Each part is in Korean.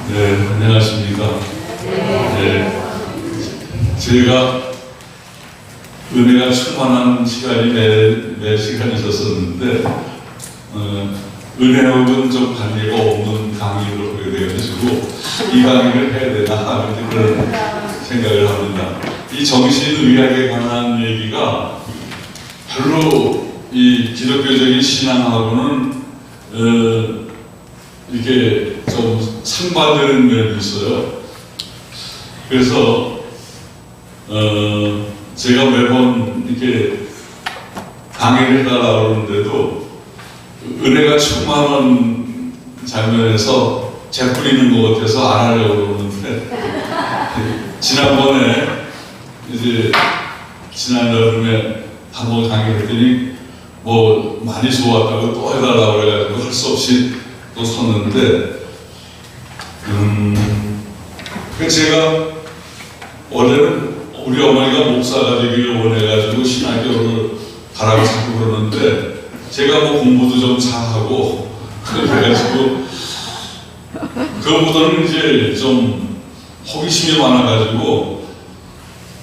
네, 안녕하십니까. 네, 저희가 은혜가 충만한 시간이 매 시간 있었었는데, 은혜 혹은 좀 관계가 없는 강의로 보게 되어가지고, 이 강의를 해야 되나, 그런 생각을 합니다. 이 정신의학에 관한 얘기가 별로 이 기독교적인 신앙하고는, 이렇게 좀 상반되는 면이 있어요. 그래서 제가 매번 이렇게 강의를 해달라고 그러는데도 은혜가 충만한 장면에서 재뿌리는 것 같아서 안 하려고 그러는데 지난번에 이제 지난 여름에 한번 강의를 했더니 뭐 많이 좋았다고 또 해달라고 그래가지고 할 수 없이 또 섰는데 제가 원래는 우리 어머니가 목사가 되기를 원해가지고 신학교를 가라고 자꾸 그러는데 제가 뭐 공부도 좀 잘하고 그래가지고 그거보다는 이제 좀 호기심이 많아가지고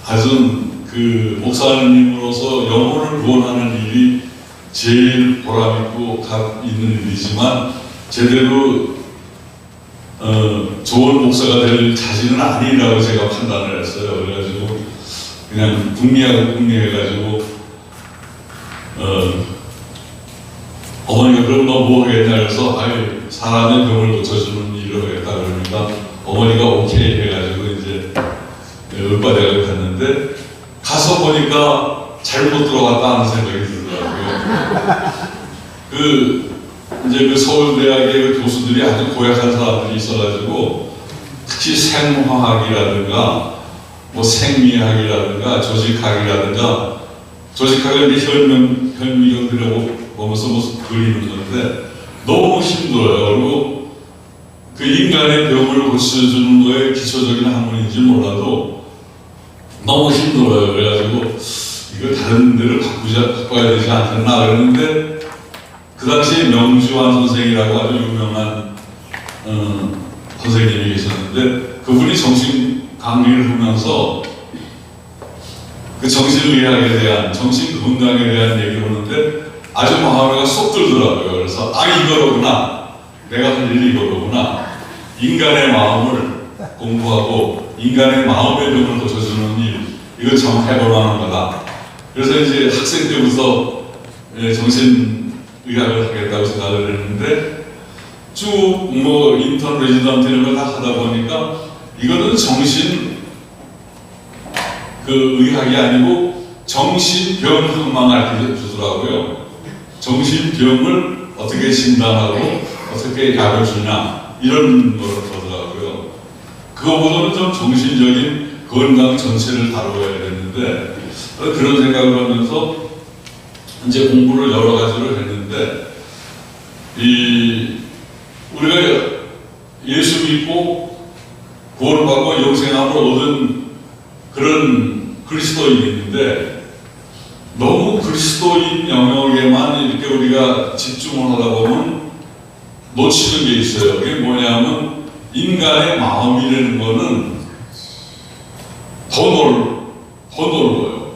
아주 그 목사님으로서 영혼을 구원하는 일이 제일 보람있고 있는 일이지만 제대로 좋은 목사가 될 자신은 아니라고 제가 판단을 했어요. 그래가지고 그냥 궁리해가지고 어머니가 그럼 너 뭐 하겠냐 그래서 아유 사람의 병을 고쳐주는 일을 하겠다 그러니까 어머니가 오케이 해가지고 이제 을바대를 갔는데 가서 보니까 잘못 들어갔다 하는 생각이 들더라고요. 이제 그 서울대학의 그 교수들이 아주 고약한 사람들이 있어가지고 특히 생화학이라든가 뭐 생리학이라든가 조직학이라든가 조직학을 이제 현미경들을 보면서 뭐 그리는 건데 너무 힘들어요. 그리고 그 인간의 병을 고쳐주는 거에 기초적인 학문인지 몰라도 너무 힘들어요. 그래가지고 이거 다른 데를 바꿔야 되지 않겠나 그랬는데 그 당시에 명주환 선생이라고 아주 유명한 선생님이 계셨는데 그분이 정신 강의를 하면서 그 정신의학에 대한 정신건강에 대한 얘기를 하는데 아주 마음에가 쏙 들더라고요. 그래서 이거로구나 내가 할 일이 이거로구나 인간의 마음을 공부하고 인간의 마음의 병을 고쳐주는 일 이거 참 해볼만한 거다. 그래서 이제 학생 때부터 정신의학을 하겠다고 생각을 했는데 쭉 뭐 인턴 레지던트 이런 걸 다 하다 보니까 이거는 정신 그 의학이 아니고 정신병학만 알려 주더라고요. 정신병을 어떻게 진단하고 어떻게 약을 주냐 이런 걸 보더라고요. 그거보다는 좀 정신적인 건강 전체를 다뤄야 되는데 그런 생각을 하면서 이제 공부를 여러 가지를 했는데 우리가 예수 믿고 구원을 받고 영생함을 얻은 그런 그리스도인인데 너무 그리스도인 영역에만 이렇게 우리가 집중을 하다 보면 놓치는 게 있어요. 그게 뭐냐면 인간의 마음이라는 거는 더 넓어요.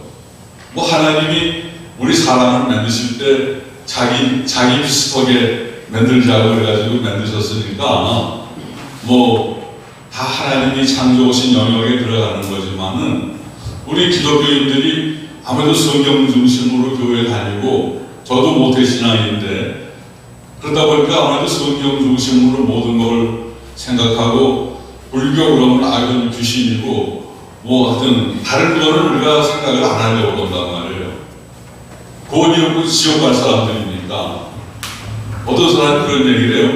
뭐 하나님이 우리 사람을 만드실 때 자기 비슷하게 만들자고 그래가지고 만드셨으니까 뭐 다 하나님이 창조하신 영역에 들어가는 거지만은 우리 기독교인들이 아무래도 성경 중심으로 교회 다니고 저도 모태신앙인데 그러다 보니까 아무래도 성경 중심으로 모든 걸 생각하고 불교 그러면 이건 귀신이고 뭐 하여튼 다른 거는 우리가 생각을 안 하려고 그런단 말이에요. 구원이 없고 지옥 갈 사람들이니까 어떤 사람이 그런 얘기를 해요.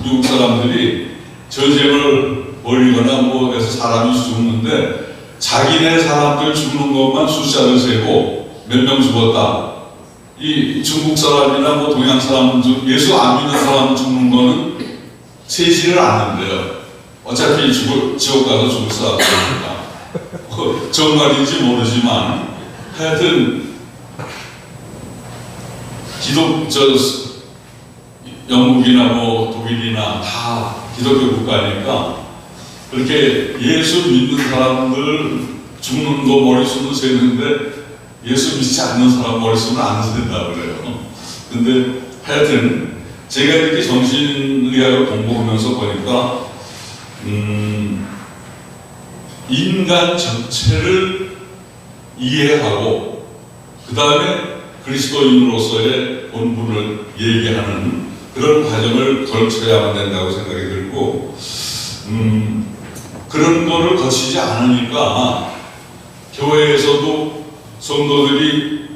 미국 사람들이 전쟁을 벌이거나 뭐 해서 사람이 죽는데 자기네 사람들 죽는 것만 숫자를 세고 몇 명 죽었다. 이 중국 사람이나 뭐 동양 사람 예수 안 믿는 사람 죽는 거는 세지를 않는데요. 어차피 지옥 가서 죽을 사람이니까. 정말인지 모르지만 하여튼 영국이나 뭐 독일이나 다 기독교 국가니까 그렇게 예수 믿는 사람들 죽는 거 머릿수는 세는데 예수 믿지 않는 사람 머릿수는 안 센다고 그래요. 근데 하여튼 제가 이렇게 정신의학을 공부하면서 보니까 인간 전체를 이해하고 그 다음에 그리스도인으로서의 본분을 얘기하는 그런 과정을 거쳐야만 된다고 생각이 들고 그런 거를 거치지 않으니까 교회에서도 성도들이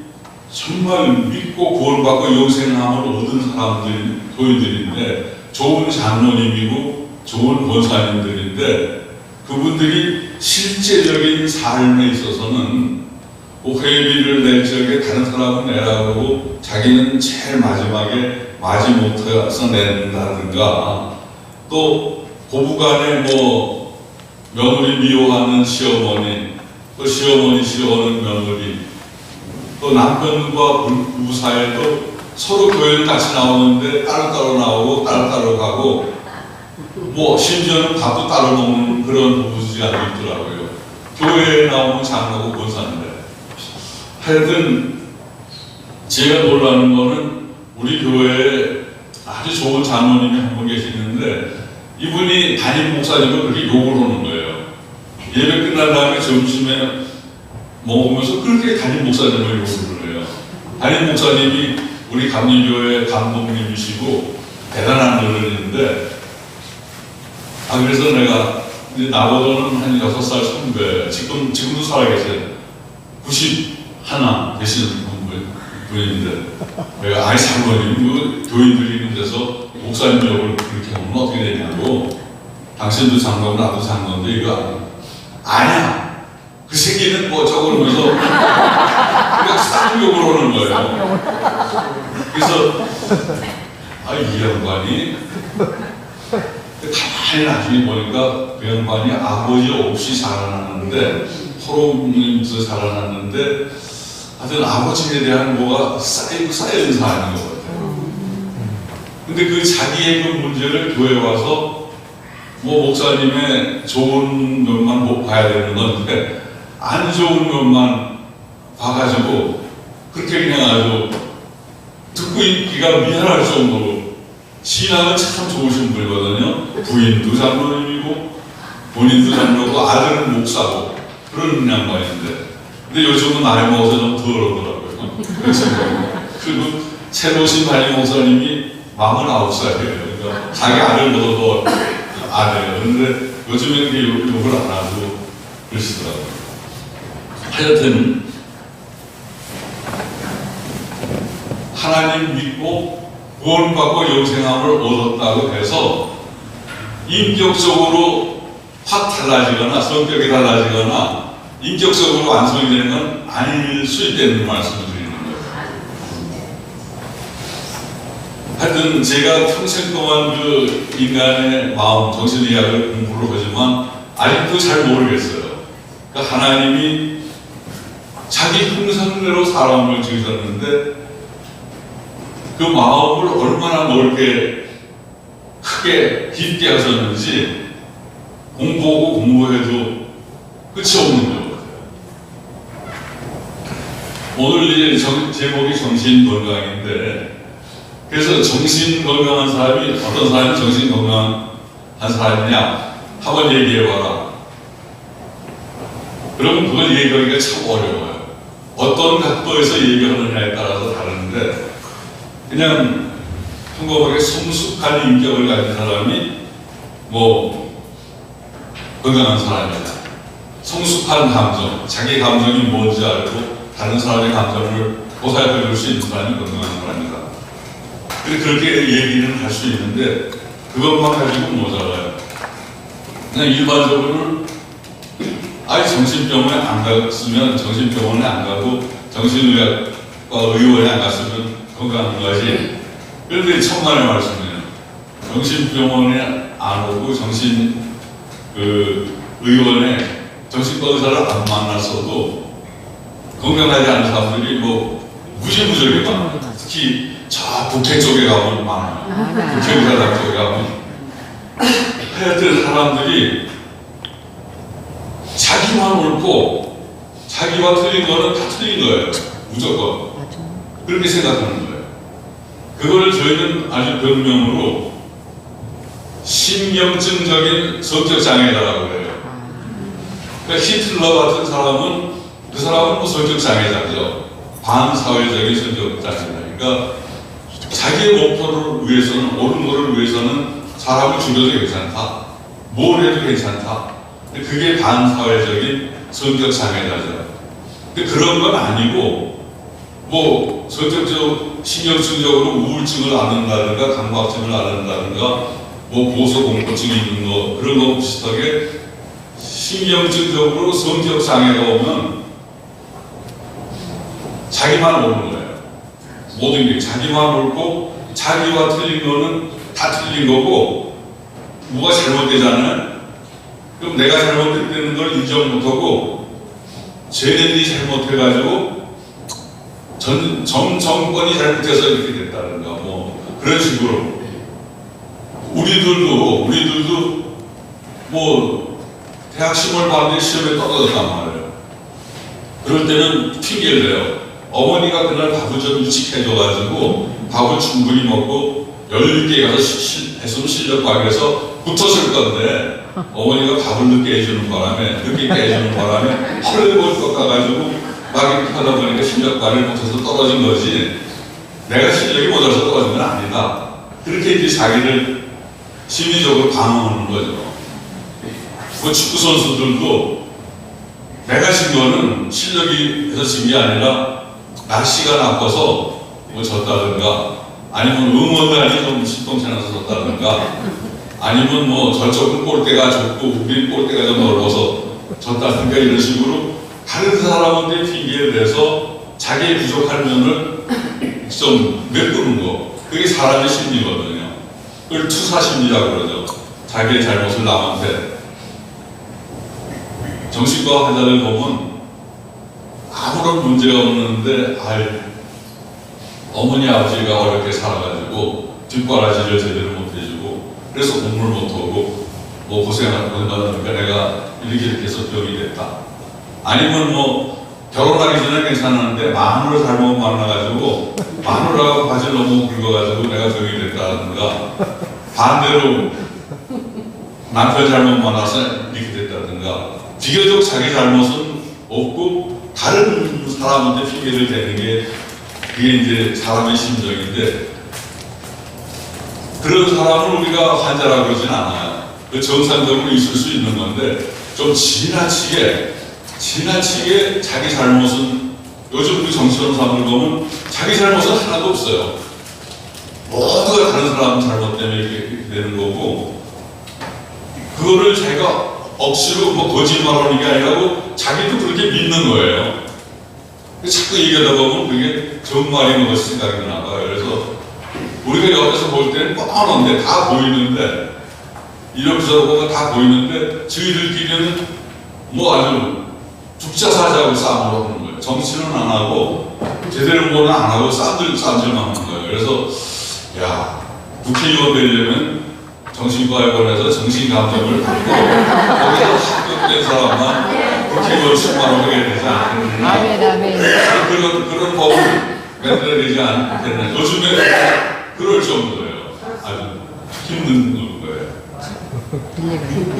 정말 믿고 구원받고 영생함을 얻은 사람들이 교인들인데 좋은 장로님이고 좋은 권사님들인데 그분들이 실제적인 삶에 있어서는 회비를 낼 적에 다른 사람은 내라고 하고 자기는 제일 마지막에 마지못해서 낸다든가 또 고부간에 뭐 며느리 미워하는 시어머니 또 시어머니 싫어하는 며느리 또 남편과 부부 사이에도 서로 교회를 같이 나오는데 따로따로 나오고 따로따로 가고 뭐 심지어는 밥도 따로 먹는 그런 부부지가 있더라고요. 교회에 나오는 장로고 권사인데 하여튼 제가 놀라는 거는 우리 교회에 아주 좋은 장로님이 한 분 계시는데 이분이 담임 목사님을 그렇게 욕을 하는 거예요. 예배 끝난 다음에 점심에 먹으면서 그렇게 담임 목사님을 욕을 해요. 담임 목사님이 우리 감리교회 감독님이시고 대단한 어른인데 그래서 내가 이제 나보다는 한 6살 선배 지금도 살아계세요. 91 되시는 분인데 내가 아이 장로님 교인들이 있는 데서 목사님 욕을 그렇게 하면 어떻게 되냐고 당신도 장로고 나도 장로인데 이거 아니야 그 새끼는 뭐 저러면서 그냥 쌍욕을 하는 거예요. 그래서 이 양반이 가만히 나중에 보니까 그 양반이 아버지 없이 자라났는데 호롱님에서 자라났는데 하여튼 아버지에 대한 뭐가 쌓인 사람인 것 같아요. 근데 그 자기의 그 문제를 교회 와서 뭐 목사님의 좋은 면만 못 봐야 되는 건데 안 좋은 면만 봐가지고 그렇게 그냥 아주 듣고 있기가 미안할 정도로 신앙은 참 좋으신 분이거든요. 부인도 장로님이고 본인도 장로고 아들은 목사고 그런 양반인데 근데 요즘은 나이 먹어서 좀 더러더라고요. 그리고 새로 오신 담임 목사님이 49살이에요. 그러니까 자기 아들보다도 아들이에요. 근데 요즘에 이렇게 욕을 안 하고 그러시더라고요. 하여튼 하나님 믿고 구원받고 영생함을 얻었다고 해서 인격적으로 확 달라지거나 성격이 달라지거나 인격적으로 완성이 되는 건 아닐 수 있다는 말씀을 드리는 거예요. 하여튼 제가 평생 동안 그 인간의 마음, 정신의학을 공부를 하지만 아직도 잘 모르겠어요. 그러니까 하나님이 자기 형상대로 사람을 지으셨는데 그 마음을 얼마나 넓게 크게 깊게 하셨는지 공부하고 공부해도 끝이 없는 것 같아요. 오늘 이제 제목이 정신 건강인데 그래서 정신 건강한 사람이 어떤 사람이 정신 건강한 사람이냐 한번 얘기해봐라. 그러면 그걸 얘기하기가 참 어려워요. 어떤 각도에서 얘기하느냐에 따라서 다른데 그냥 평범하게 성숙한 인격을 가진 사람이 뭐 건강한 사람이다. 성숙한 감정, 자기 감정이 뭔지 알고 다른 사람의 감정을 보살펴줄 수 있는 사람이 건강한 사람이다. 그렇게 얘기는 할 수 있는데 그것만 가지고 모자라요. 그냥 일반적으로 정신병원에 안 갔으면 정신병원에 안 가고 정신의학과 의원에 안 갔으면 건강한 거지. 그런데 천만의 말씀이에요. 정신병원에 안 오고 의원에 정신과의사를 안 만났어도 건강하지 않은 사람들이 뭐 무지무지하게 많아요. 특히 저 북해 쪽에 가면 많아요. 북해의사당 쪽에 가면 하여튼 사람들이 자기만 옳고 자기와 틀린 거는 다 틀린 거예요. 무조건. 그렇게 생각하는 거예요. 그걸 저희는 아주 별명으로 신경증적인 성격장애자라고 그래요. 그러니까 히틀러 같은 사람은 그 사람은 뭐 성격장애자죠. 반사회적인 성격장애자. 그러니까 자기의 목표를 위해서는, 옳은 거를 위해서는 사람을 죽여도 괜찮다. 뭘 해도 괜찮다. 그게 반사회적인 성격장애자죠. 근데 그런 건 아니고 뭐 성격적, 신경증적으로 우울증을 앓는다든가 강박증을 앓는다든가 뭐 고소공포증이 있는 거 그런 거 비슷하게 신경증적으로 성격장애가 오면 자기만 옳은 거예요. 모든 게 자기만 옳고 자기와 틀린 거는 다 틀린 거고 뭐가 잘못되잖아요. 그럼 내가 잘못됐다는 걸 인정 못하고 쟤네들이 잘못해가지고 정권이 잘못해서 이렇게 됐다든가 뭐 그런 식으로 우리들도 뭐 대학 시험을 봤는데 시험에 떨어졌단 말이에요. 그럴 때는 핑계를 대요. 어머니가 그날 밥을 좀 일찍 해줘가지고 밥을 충분히 먹고 10개 가서 해서 실력 발휘해서 붙었을 건데 어머니가 밥을 늦게 해주는 바람에 헐레벌 꺾어가지고 막 이렇게 하다 보니까 실력 발휘를 못해서 떨어진 거지 내가 실력이 모자라서 떨어진 건 아니다. 그렇게 이제 자기를 심리적으로 방어하는 거죠. 그 축구 선수들도 내가 진 거는 실력이 해서 진 게 아니라 날씨가 나빠서 뭐 졌다든가 아니면 응원단이 좀 신통찮아서 졌다든가 아니면 뭐 저쪽은 골대가 좁고 우린 골대가 좀 넓어서 졌다든가 이런 식으로 다른 사람한테 핑계를 대서 자기의 부족한 면을 좀 메꾸는 거 그게 사람의 심리거든요. 그걸 투사심리라고 그러죠. 자기의 잘못을 남한테. 정신과 환자들 보면 아무런 문제가 없는데 어머니 아버지가 어렵게 살아가지고 뒷바라지를 제대로 못해주고 그래서 공부를 못하고 뭐 고생하니까 내가 이렇게 해서 병이 됐다. 아니면 뭐 결혼하기 전에 괜찮았는데 마누라 잘못 만나가지고 마누라가 바지를 너무 긁어가지고 내가 병이 됐다든가 반대로 남편 잘못 만나서 이렇게 됐다든가 비교적 자기 잘못은 없고 다른 사람한테 핑계를 대는 게 그게 이제 사람의 심정인데 그런 사람을 우리가 환자라고 그러진 않아요. 그 정상적으로 있을 수 있는 건데 좀 지나치게 자기 잘못은 요즘 그 정치하는 사람들 보면 자기 잘못은 하나도 없어요. 모두가 다른 사람 잘못 때문에 이렇게 되는 거고 그거를 자기가 억지로 뭐 거짓말하는 게 아니라고 자기도 그렇게 믿는 거예요. 자꾸 얘기하다 보면 그게 정말인 것이 생각이 나봐요. 그래서 우리가 옆에서 볼 때는 뻔한데 다 보이는데 이런저런 다 보이는데 저희들끼리는 뭐 아주 죽자사자고 싸움을 하는 거예요. 정치는 안 하고 제대로 뭐는 안 하고 싼질만 하는 거예요. 그래서 야 국회의원 되려면 정신과에 관해서 정신감정을 받고 거기서 합격된 사람만 국회의원 출마를 하게 되지 않겠느냐. 그런 법을 만들어내지 않겠느냐. 요즘에 그럴 정도예요. 아주 힘든 거예요.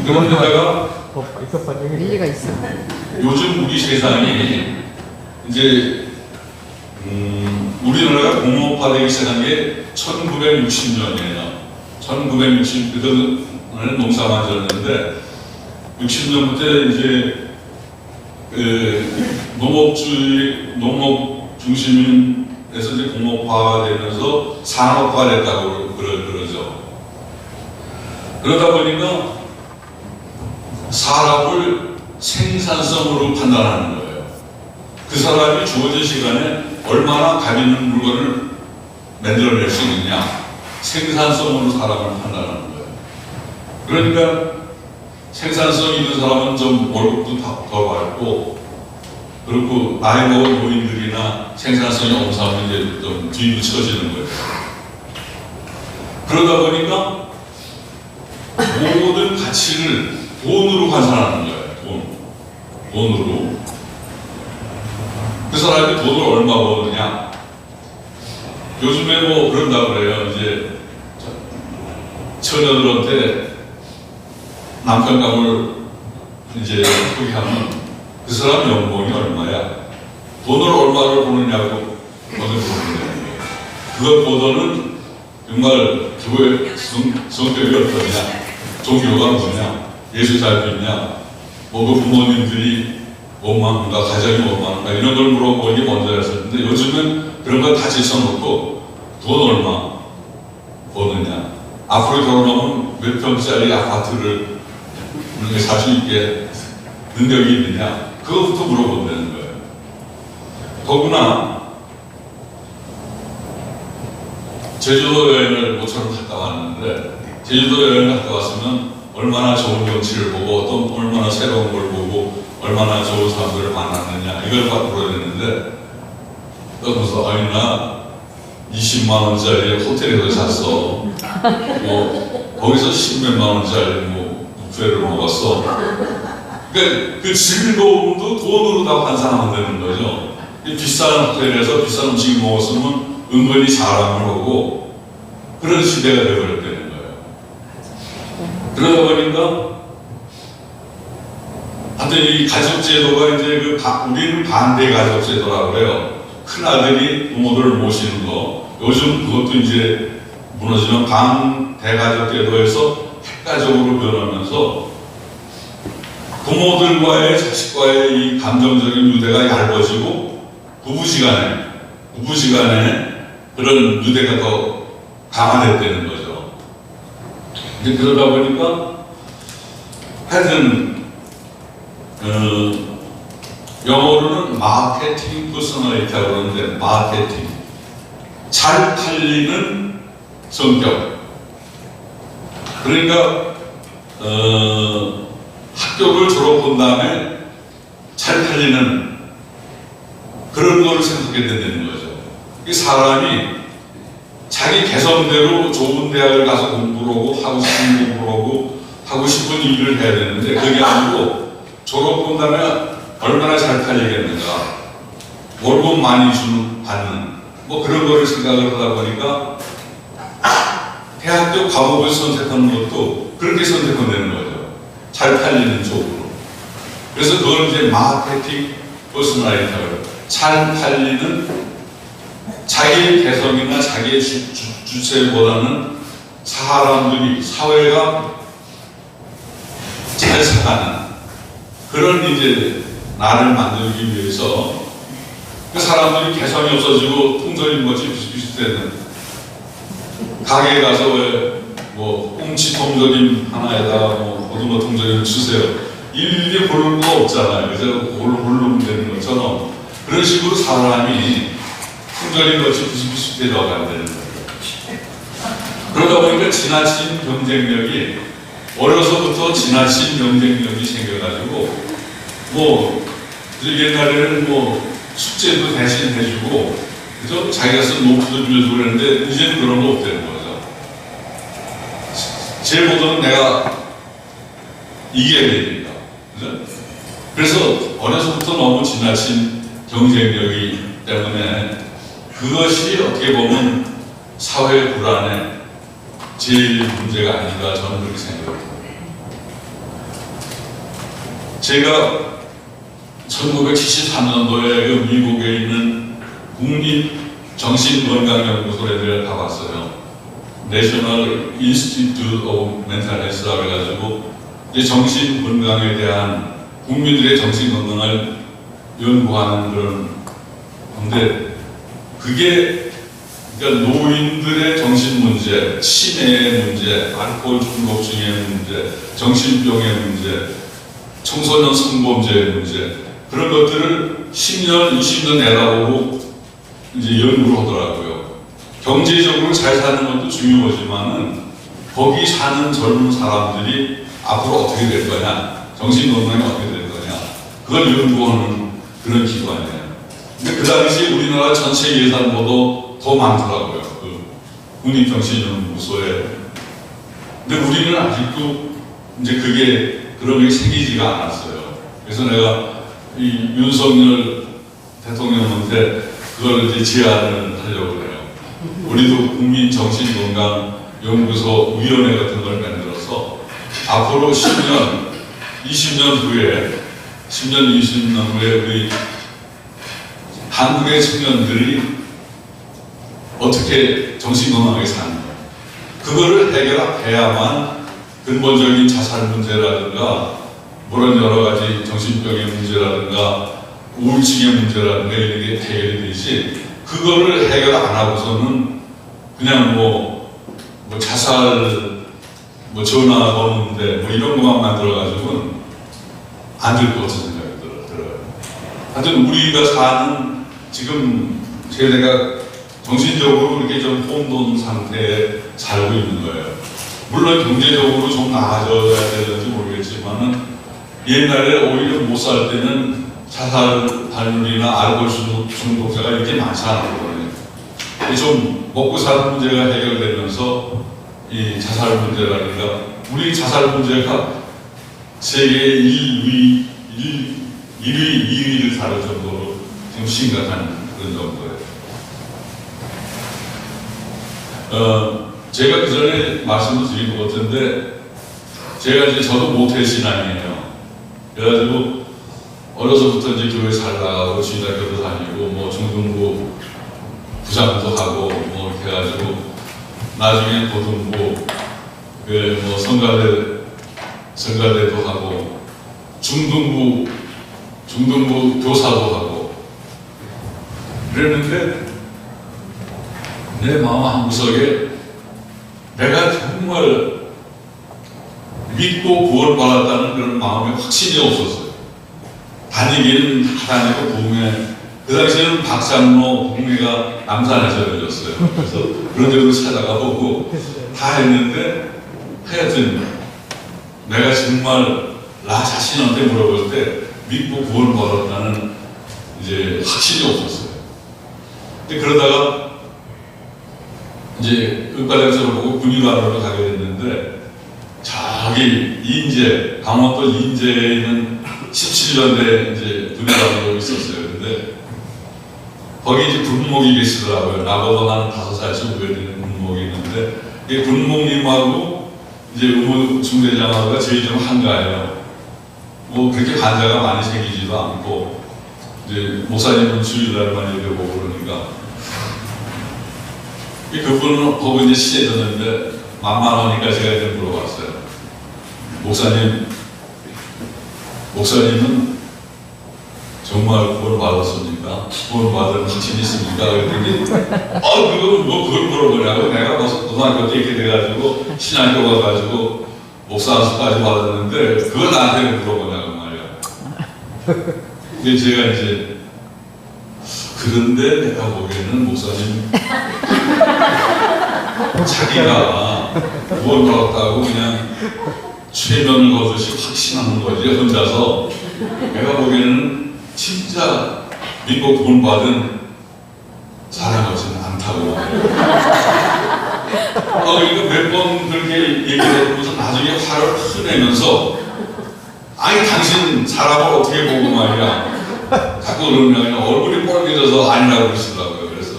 그런데다가 일리가 있어. 요즘 우리 세상이 이제 우리나라가 공업화되기 시작한 게 1960년이에요. 1960, 그때는 농사만 지었는데 60년부터 이제 농업 중심에서 이제 공업화가 되면서 산업화가 됐다고 그러죠. 그러다 보니까 사람을 생산성으로 판단하는 거예요. 그 사람이 주어진 시간에 얼마나 가비는 물건을 만들어낼 수 있느냐. 생산성으로 사람을 판단하는 거예요. 그러니까 생산성 있는 사람은 좀 월급도 더 받고 그리고 나이 먹은 노인들이나 생산성이 없는 사람은 이제 좀 뒤부쳐지는 거예요. 그러다 보니까 모든 가치를 돈으로 환산하는 거예요. 돈. 돈으로. 그 사람이 돈을 얼마 버느냐? 요즘에 뭐 그런다 그래요. 이제 처녀들한테 남편감을 이제 소개하면 그 사람 연봉이 얼마야? 돈을 얼마를 버느냐고 먼저 물어보는 거예요. 그것보다는 정말 교회 성격이 어떠냐? 종교가 뭐냐? 예수 잘 믿냐? 뭐 그 부모님들이 원망한가? 가정이 원망한가? 이런 걸 물어보는 게 먼저였었는데 요즘은 그런 걸 다 제쳐놓고 돈 얼마 버느냐? 앞으로 결혼하면 몇 평짜리 아파트를 살 수 있게 능력이 있느냐? 그것부터 물어본다는 거예요. 더구나 제주도 여행을 모처럼 갔다 왔는데 제주도 여행을 갔다 왔으면 얼마나 좋은 경치를 보고 얼마나 새로운 걸 보고 얼마나 좋은 사람들을 만났느냐 이걸 물어야 되는데 그러면서 아니 나 20만 원짜리 호텔에서 잤어. 뭐 거기서 10몇만 원짜리 뭐 뷔페를 먹었어. 그러니까 그 즐거움도 돈으로 다 환산하면 되는 거죠. 비싼 호텔에서 비싼 음식 먹었으면 은근히 자랑을 하고 그런 시대가 되어버렸다는 거예요. 그러다 보니까 하여튼 이 가족제도가 이제 우리는 반대 가족제도라고 해요. 큰아들이 부모들을 모시는 거. 요즘 그것도 이제 무너지면 반대가족제도에서 핵가족으로 변하면서 부모들과의 자식과의 이 감정적인 유대가 얇아지고 부부지간에 그런 유대가 더 강화됐다는 거죠. 이제 그러다 보니까 하여튼 영어로는 마케팅 퍼스널리티라고 그러는데 마케팅 잘 팔리는 성격. 그러니까 학교를 졸업한 다음에 잘 팔리는 그런 거를 생각하게 된다는 거죠. 이 사람이 자기 개성대로 좋은 대학을 가서 공부를 하고 하고 싶은 공부를 하고 하고 싶은 일을 해야 되는데 그게 아니고 졸업한 다음에 얼마나 잘 팔리겠는가, 월급 많이 받는 뭐 그런 거를 생각을 하다 보니까 대학교 과목을 선택하는 것도 그렇게 선택하는 거죠. 잘 팔리는 쪽으로. 그래서 그걸 이제 마케팅 퍼스널리티라고 잘 팔리는 자기의 개성이나 자기의 주체보다는 사람들이 사회가 잘 사는 그런 이제 나를 만들기 위해서 그 사람들이 개성이 없어지고 통조림 것이 비슷비슷해는 가게에 가서 왜 뭐 꽁치 통조림 하나에다 뭐 고등어 통조림 주세요. 일일이 고를 거 없잖아요. 그래서 고르면 되는 것처럼 그런 식으로 사람이 통조림 것이 비슷비슷해져가야 되는 거예요. 그러다 보니까 지나친 경쟁력이 어려서부터 지나친 경쟁력이 생겨가지고 뭐 옛날에는 뭐 숙제도 대신 해주고 그래서 자기가 쓴 노트도 빌려주고 그랬는데 이제는 그런 거 없다는 거죠. 쟤보다는 내가 이겨야 되니까. 그래서 어려서부터 너무 지나친 경쟁력이 때문에 그것이 어떻게 보면 사회 불안의 제일 문제가 아닌가 저는 그렇게 생각합니다. 제가 1973년도에 미국에 있는 국립정신건강연구소에 가봤어요. National Institute of Mental Health라고 해가지고 정신건강에 대한 국민들의 정신건강을 연구하는 그런 건데 그게 그러니까 노인들의 정신 문제, 치매의 문제, 알코올 중독증의 문제, 정신병의 문제, 청소년 성범죄의 문제 그런 것들을 10년, 20년 내다보고 이제 연구를 하더라고요. 경제적으로 잘 사는 것도 중요하지만은 거기 사는 젊은 사람들이 앞으로 어떻게 될 거냐, 정신건강이 어떻게 될 거냐, 그걸 연구하는 그런 기관이에요. 근데 그 당시 우리나라 전체 예산보다 더 많더라고요. 그 국립정신연구소에. 근데 우리는 아직도 이제 그게 그런 게 생기지가 않았어요. 그래서 내가 이 윤석열 대통령한테 그걸 이제 제안을 하려고 그래요. 우리도 국민정신건강연구소 위원회 같은 걸 만들어서 앞으로 10년, 20년 후에 10년, 20년 후에 우리 한국의 청년들이 어떻게 정신건강하게 사는가 그거를 해결해야만 근본적인 자살 문제라든가 그런 여러 가지 정신병의 문제라든가 우울증의 문제라든가 이런 게 해결이 되지 그거를 해결 안 하고서는 그냥 뭐 자살 전화 거는데 이런 것만 만들어가지고는 안 될 것 같은 생각이 들어요. 하여튼 우리가 사는 지금 세대가 정신적으로 이렇게 좀 혼돈 상태에 살고 있는 거예요. 물론 경제적으로 좀 나아져야 되는지 모르겠지만은 옛날에 오히려 못 살 때는 자살 발물이나 알코올 중독자가 이렇게 많지 않았거든요. 좀 먹고 사는 문제가 해결되면서 이 자살 문제라든가 우리 자살 문제가 세계 1위, 2위를 다룰 정도로 지금 심각한 그런 정도예요. 제가 그 전에 말씀을 드린 것 같은데 제가 이제 저도 모태신앙이에요. 그래가지고 어려서부터 이제 교회 잘 나가고 주일학교도 다니고 중등부 부장도 하고 이렇게 해가지고 나중에 고등부 성가대도 하고 중등부 교사도 하고 그랬는데 내 마음 한구석에 내가 정말 믿고 구원받았다는 그런 마음의 확신이 없었어요. 다니기는 다 다니고 동네 그 당시에는 박장로 동네가 남산에서 열렸어요. 그래서 그런 데로 찾아가 보고 다 했는데 하여튼 내가 정말 나 자신한테 물어볼 때 믿고 구원받았다는 이제 확신이 없었어요. 근데 그러다가 이제 의과대학교를 보고 군의관으로 가게 됐는데 저기 인제 강원도 인제에 있는 17년대 이제 군의관으로 있었어요. 근데 거기 이제 군목이 계시더라고요. 나보다 한 5살씩 후배 되는 군목이 있는데 이 군목님하고 이제 의무중대장하고가 제일 좀 한가해요. 그렇게 환자가 많이 생기지도 않고 이제 목사님은 주일날만 예배 보고 그러니까 그분은 보고 이제 시해졌는데 만만하니까 제가 이제 물어봤어요. 목사님은 정말 구원 받았습니까? 구원 받은 확신이 있습니까? 그랬더니 그걸 물어보냐고. 내가 벌써 고등학교 때 이렇게 돼가지고 신학교 가가지고 목사 안수까지 받았는데 그걸 나한테 물어보냐고 말이야. 근데 제가 이제 그런데 내가 보기에는 목사님 자기가 구원 받았다고 그냥 최면을 거두시 확신하는 거지 혼자서. 내가 보기에는 진짜 믿고 구원받은 사람 같지는 않다고. 그러니까 몇 번 그렇게 얘기하면서 나중에 화를 내면서 아니 당신 사람을 어떻게 보고 말이야 자꾸 그러면 얼굴이 뻘개져서 아니라고 그러시더라고요. 그래서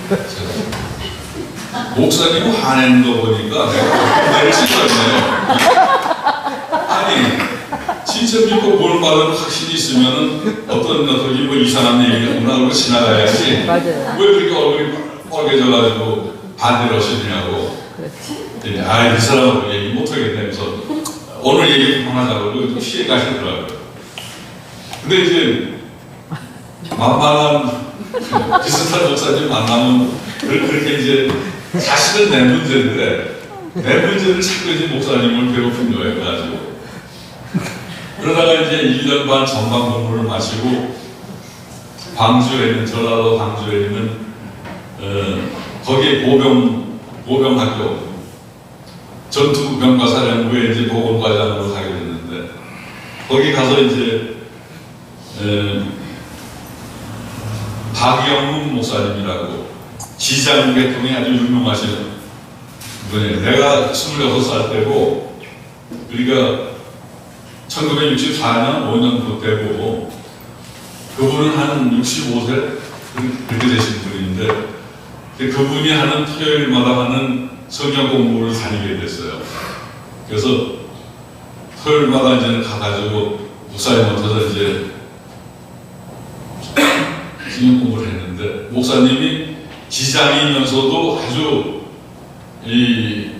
제가 목사님 화내는 거 보니까 내가 내를 싫어했네요. 아니 진짜 믿고 구원받은 확신이 있으면은 어떤 이상한 얘기가 그러고 지나가야지. 맞아요. 왜 그렇게 얼굴이 뻘개져가지고 반대로 하시느냐고. 그렇지. 이 사람하고 얘기 못하겠다면서 오늘 얘기 그만하자고 좀 피해 가시더라고요. 근데 이제 만만한 비슷한 목사님 만나면 그렇게 이제 사실은 내 문제인데 내 문제를 자꾸 이제 목사님을 괴롭힌 거예요. 그래가지고 그러다가 이제 1년 반 전반 공부를 마치고 광주에 있는 전라도 광주에 있는 거기에 보병학교 전투병과사령부에 이제 보건과장으로 가게 됐는데 거기 가서 이제 박영문 목사님이라고 지장계통이 아주 유명하신 분이에요. 내가 26살 때고 우리가 1964년 5년 때고 그분은 한 65세 그렇게 되신 분인데 그분이 하는 토요일마다 하는 성경 공부를 다니게 됐어요. 그래서 토요일마다 이제 가가지고 목사님한테서 이제 성경 공부를 했는데 목사님이 지장이면서도 아주 이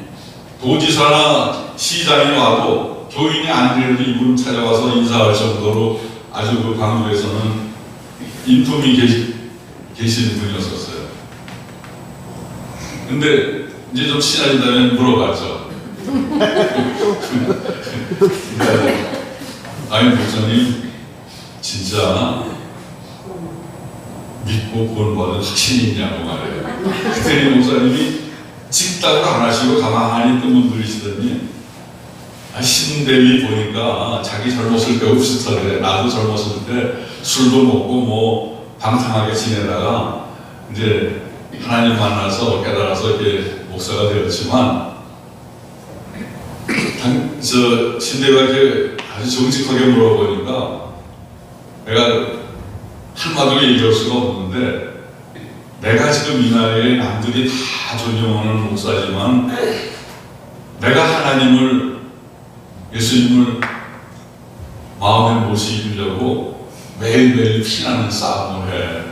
도지사나 시장이 와도 교인이 아니래도 이분 찾아와서 인사할 정도로 아주 그 광주에서는 인품이 계시는 분이었었어요. 근데 이제 좀 친해진다면 물어봤죠. 아니 목사님 진짜 믿고 구원받은 확신이 있냐고 말해요. 그랬더니 목사님이 직답을 안 하시고 가만히 뜸을 들이시더니 신대위 보니까 자기 젊었을 때 흡수터래. 나도 젊었을 때 술도 먹고 뭐 방탕하게 지내다가 이제 하나님 만나서 깨달아서 이렇게 목사가 되었지만 신대위가 이렇게 아주 정직하게 물어보니까 내가 한마디로 얘기할 수가 없는데 내가 지금 이 나이에 남들이 다 존경하는 목사지만 내가 하나님을 예수님을 마음에 모시려고 매일매일 피나는 싸움을 해.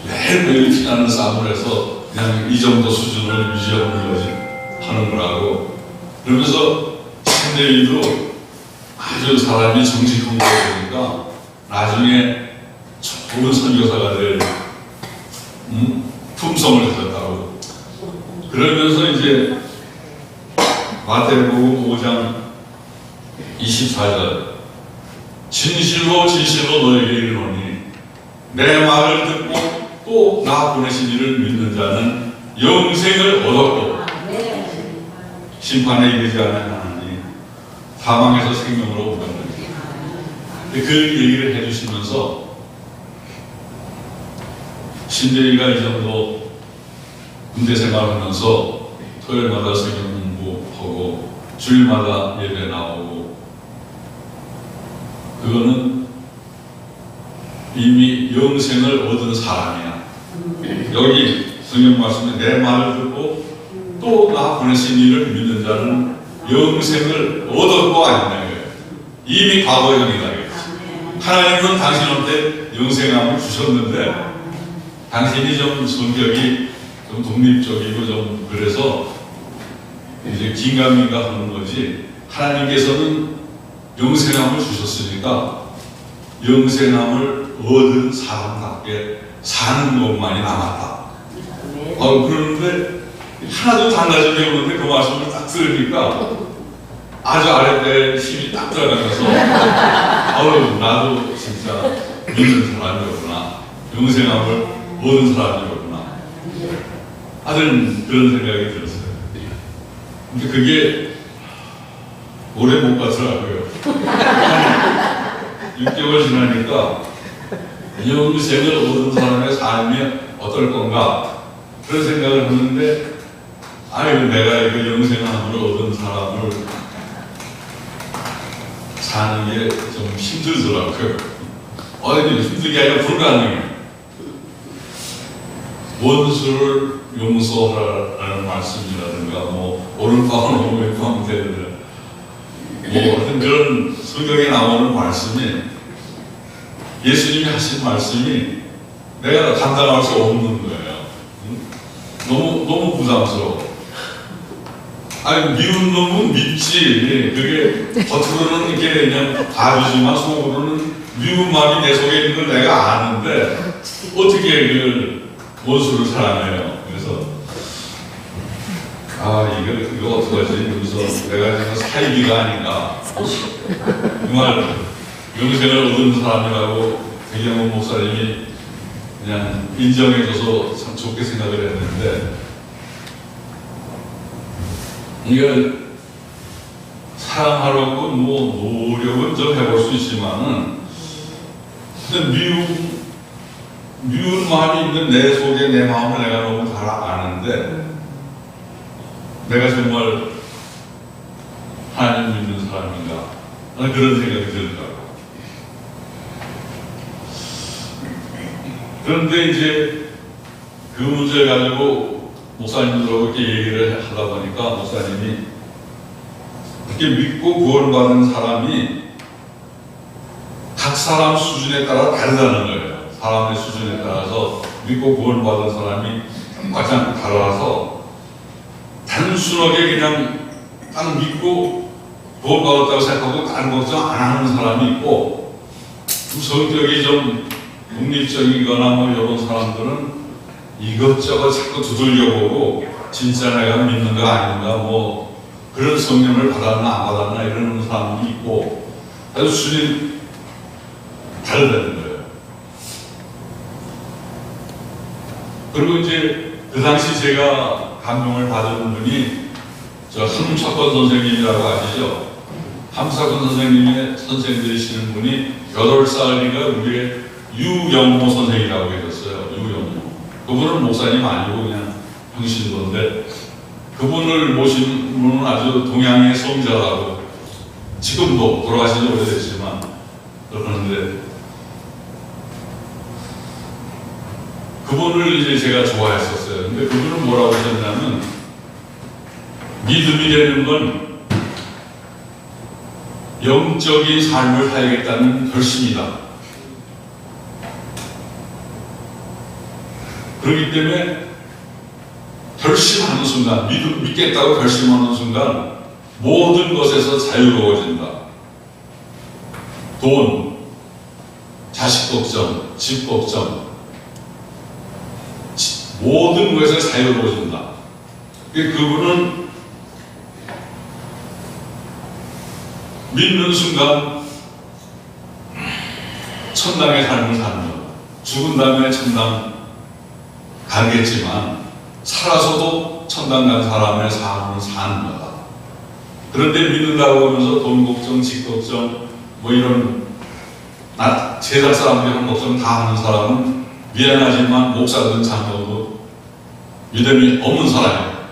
매일매일 피나는 싸움을 해서 그냥 이 정도 수준을 하는 거라고. 그러면서 신대위도 아주 사람이 정직한 거 보니까 나중에 좋은 선교사가 될 품성을 가졌다고. 그러면서 이제 마태복음 5장 24절 진실로 진실로 너에게 이르노니 내 말을 듣고 또 나 보내신 이를 믿는 자는 영생을 얻었고 심판에 이르지 않으니 사망에서 생명으로 옮겼느니. 그 얘기를 해주시면서 신대위가 이 정도 군대 생활하면서 토요일마다 성경 공부하고 주일마다 예배 나오고 그거는 이미 영생을 얻은 사람이야. 여기 성경 말씀에 내 말을 듣고 또 나 보내신 이를 믿는 자는 영생을 얻었고 아니냐. 이미 과거형이다. 하나님은 당신한테 영생함을 주셨는데 당신이 좀 성격이 좀 독립적이고 좀 그래서 이제 긴가민가 하는 거지. 하나님께서는 영생함을 주셨으니까 영생함을 얻은 사람답게 사는 것만이 남았다. 그런데 하나도 달라지게 오는데 그 말씀을 딱 들으니까 아주 아랫배에 힘이 딱 들어가면서 나도 진짜 믿는 사람이었구나. 영생함을 얻은 사람이었구나. 하여튼 그런 생각이 들었어요. 근데 그게 오래 못 가더라고요. 6개월 지나니까 영생을 얻은 사람의 삶이 어떨 건가 그런 생각을 하는데 내가 이거 영생함을 얻은 사람을 사는 게 좀 힘들더라고요. 힘든 게 아니라 불가능해. 원수를 용서하라는 말씀이라든가 옳은 빵은 오백빵 되는 하여튼 그런 성경에 나오는 말씀이 예수님이 하신 말씀이 내가 감당할 수 없는 거예요. 너무 부담스러워. 미운 놈은 밉지. 그게 겉으로는 이렇게 그냥 봐주지만 속으로는 미운 마음이 내 속에 있는 걸 내가 아는데 어떻게 그 원수를 사랑해요. 그래서 이거 어떡하지? 그래서 내가 지금 사이비가 아닌가. 정말 영생을 얻은 사람이라고 배경원 목사님이 그냥 인정해줘서 참 좋게 생각을 했는데 이걸 사랑하려고 노력은 좀 해볼 수 있지만은 근데 미운 마음이 있는 내 속에 내 마음을 내가 너무 잘 아는데 내가 정말 하나님 믿는 사람인가 그런 생각이 들더라고요. 그런데 이제 그 문제를 가지고 목사님들하고 이렇게 얘기를 하다 보니까 목사님이 그렇게 믿고 구원받은 사람이 각 사람 수준에 따라 다르다는 거예요. 사람의 수준에 따라서 믿고 구원받은 사람이 가장 달라서 단순하게 그냥 딱 믿고 구원받았다고 생각하고 다른 걱정 안 하는 사람이 있고, 성격이 좀 독립적이거나 뭐 이런 사람들은 이것저것 자꾸 두들겨보고 진짜 내가 믿는가 아닌가 뭐 그런 성령을 받았나 안 받았나 이러는 사람이 있고, 아주 수준이 다르다는 거예요. 그리고 이제 그 당시 제가 감동을 받은 분이 저 함석권 선생님이라고 아시죠? 함석권 선생님의 선생님이시는 분이 8살인가 우리의 유영모 선생이라고 계셨어요. 유영모. 그분은 목사님 아니고 그냥 형신도인데, 그분을 모신 분은 아주 동양의 성자라고, 지금도 돌아가신 지 오래됐지만 그러는데, 그분을 이제 제가 좋아했었어요. 근데 그분은 뭐라고 하셨냐면, 믿음이라는 건 영적인 삶을 살겠다는 결심이다. 그렇기 때문에 결심하는 순간, 믿겠다고 결심하는 순간 모든 것에서 자유로워진다. 돈, 자식 걱정, 집 걱정, 모든 것에서 자유로워진다. 그분은 믿는 순간 천당의 삶을 사는 거다. 죽은 다음에 천당 가겠지만 살아서도 천당 간 사람의 삶을 사는 거다. 그런데 믿는다고 하면서 돈 걱정, 집 걱정, 뭐 이런 세상 사람들이 한 걱정 다 하는 사람은 미안하지만 목사든 장로도 믿음이 없는 사람이에요.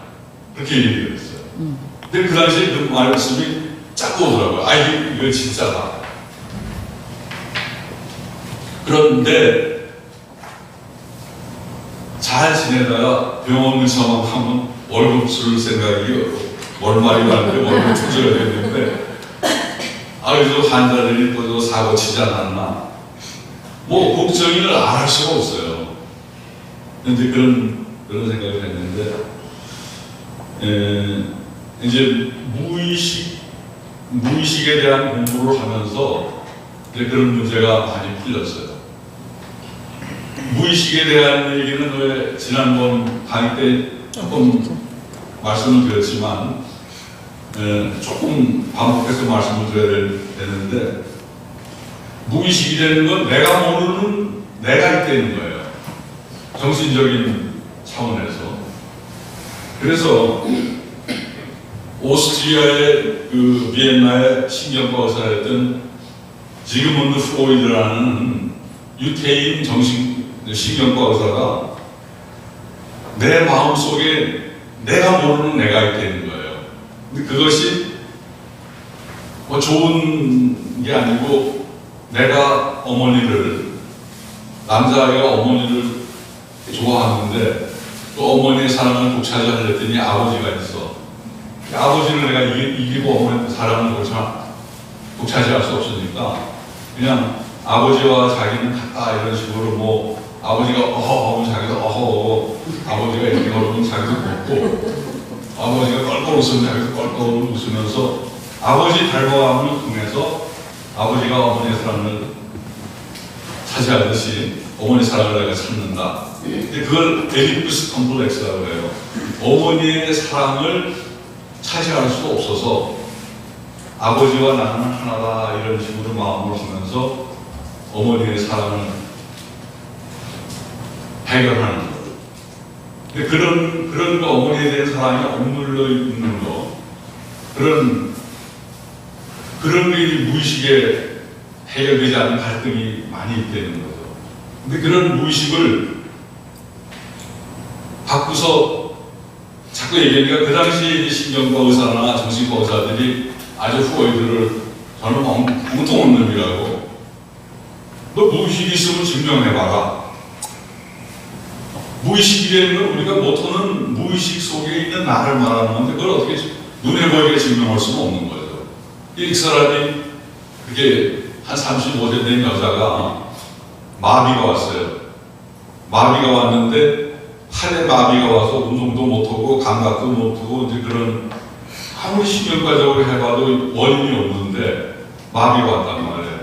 그렇게 얘기를 했어요. 근데 그 당시에 그 말씀이 쫙 오더라고요. 아, 이거 진짜다. 그런데 잘 지내다가 병원을 처방하면 월급 줄 생각이 월말이 가는데 월급 조절해야 되는데, 그래서 환자들이 또 사고 치지 않았나, 뭐 걱정을 안 할 수가 없어요. 근데 그런 생각을 했는데, 이제 무의식에 대한 공부를 하면서 이제 그런 문제가 많이 풀렸어요. 무의식에 대한 얘기는 왜 지난번 강의 때 조금 말씀을 드렸지만, 조금 반복해서 말씀을 드려야 되는데, 무의식이 되는 건 내가 모르는 내가 있다는 거예요. 정신적인 차원에서. 그래서 오스트리아의 그 비엔나의 신경과 의사였던 지그문드 프로이드라는 유태인 신경과 의사가 내 마음속에 내가 모르는 내가 있다는 거예요. 근데 그것이 뭐 좋은 게 아니고, 내가 남자아이가 어머니를 좋아하는데 그 어머니의 사랑을 독차지하려 했더니 아버지가 있어. 아버지를 내가 이기고 어머니 사랑을 독차지할 수 없으니까 그냥 아버지와 자기는 같다 이런 식으로, 뭐 아버지가 어허 하면 자기도 어허, 아버지가 이렇게 걸으면 자기도 걷고, 아버지가 껄껄 웃으면 자기도 껄껄 웃으면서 아버지 닮아감을 통해서 아버지가 어머니의 사랑을 차지하듯이 어머니 사랑을 내가 찾는다. 근데 그걸 에디푸스 컴플렉스라고 해요. 어머니의 사랑을 차지할 수 없어서 아버지와 나는 하나다 이런 식으로 마음을 하면서 어머니의 사랑을 해결하는 것. 근데 그런 어머니에 대한 사랑이 억눌려 있는 거, 그런 게 무의식에 해결되지 않은 갈등이 많이 있다는 거죠. 근데 그런 무의식을 바꾸서 자꾸 얘기하니까, 그 당시에 신경과 의사나 정신과 의사들이 아주 프로이드를 저는 엉뚱한 놈이라고. 너 무의식이 있으면 증명해봐라. 무의식이라는 건 우리가 못하는 무의식 속에 있는 나를 말하는 건데 그걸 어떻게 눈에 보이게 증명할 수는 없는 거죠. 이 사람이 그게 한 35세 된 여자가 마비가 왔어요. 마비가 왔는데 팔에 마비가 와서 운동도 못하고 감각도 못하고 이제 그런 아무리 신경과적으로 해봐도 원인이 없는데 마비가 왔단 말이에요.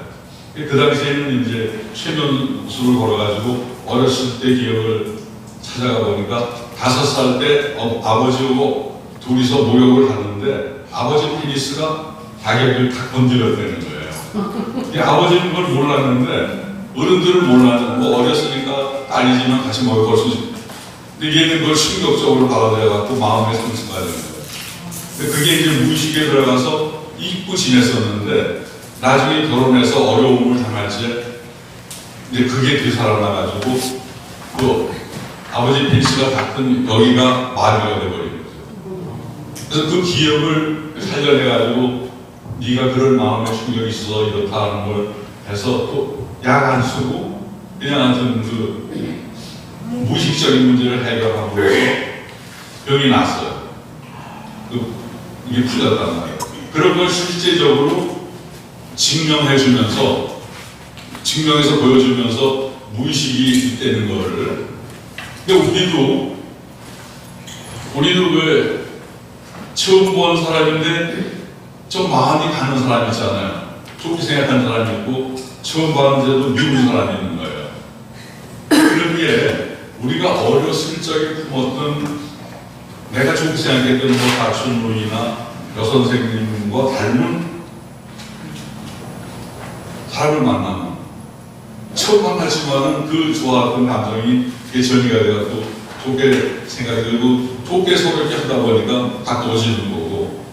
그 당시에는 이제 최면술을 걸어가지고 어렸을 때 기억을 찾아가 보니까 5살 때 아버지하고 둘이서 목욕을 하는데 아버지 페니스가 자기를 탁 건드렸다는 거예요. 아버지는 그걸 몰랐는데 어른들은 몰랐는데 뭐 어렸으니까 딸이지만 같이 목욕할 수 있지. 근데 얘는 그걸 충격적으로 받아들여갖고 마음에 상처가 되는 거예요. 근데 그게 이제 무의식에 들어가서 잊고 지냈었는데 나중에 결혼해서 어려움을 당할지 이제 그게 되살아나가지고 그 아버지 빈스가 닦은 여기가 마비가 돼버린 거죠. 그래서 그 기억을 살려내가지고 네가 그런 마음의 충격이 있어 이렇다는 걸 해서 또 약 안 쓰고 그냥 하여튼 그 무의식적인 문제를 해결하고 해서 병이 났어요. 이게 풀렸단 말이에요. 그런 걸 실제적으로 증명해주면서 증명해서 보여주면서 무의식이 있다는 거를. 근데 우리도 왜 처음 본 사람인데 좀 마음이 가는 사람 있잖아요. 좋게 생각하는 사람이 있고 처음 봤는데도 미운 사람이 있는 거예요. 그런 게 우리가 어렸을 적에 품었던 내가 좋게 생각했던 뭐 다춘루이나 여선생님과 닮은 사람을 만나면 처음 만났지만은 그 좋아했던 감정이 전이가 되었고 좋게 생각이 들고 좋게 소렵게 하다 보니까 가까워지는 거고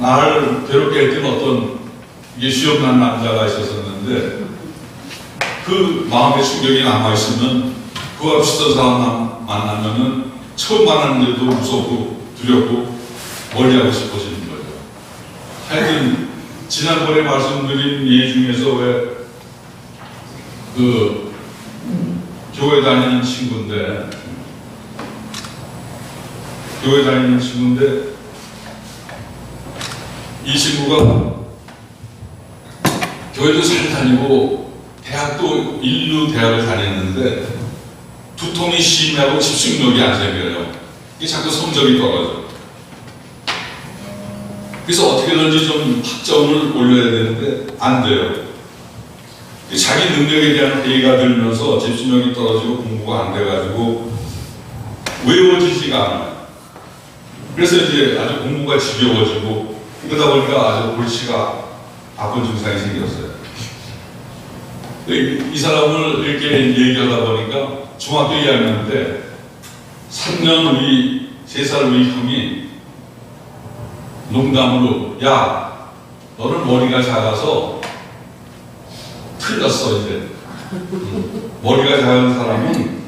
나를 괴롭게 했던 어떤 시험난 남자가 있었는데 그 마음의 충격이 남아있으면 그와 비슷한 사람 만나면은 처음 만났는데도 무섭고 두렵고 멀리하고 싶어지는 거죠. 하여튼 지난번에 말씀드린 예 중에서 왜 그 교회 다니는 친구인데 이 친구가 교회도 잘 다니고 대학도 인류 대학을 다녔는데 두통이 심하고 집중력이 안 생겨요. 이게 자꾸 성적이 떨어져. 그래서 어떻게든지 좀 학점을 올려야 되는데 안 돼요. 자기 능력에 대한 회의가 들면서 집중력이 떨어지고 공부가 안 돼가지고 외워지지가 않아요. 그래서 이제 아주 공부가 지겨워지고 그러다 보니까 아주 골치가 아픈 증상이 생겼어요. 이 사람을 이렇게 얘기하다 보니까 중학교 2학년 때 3년 위, 3살 위 형이 농담으로 야, 너는 머리가 작아서 틀렸어 이제. 머리가 작은 사람은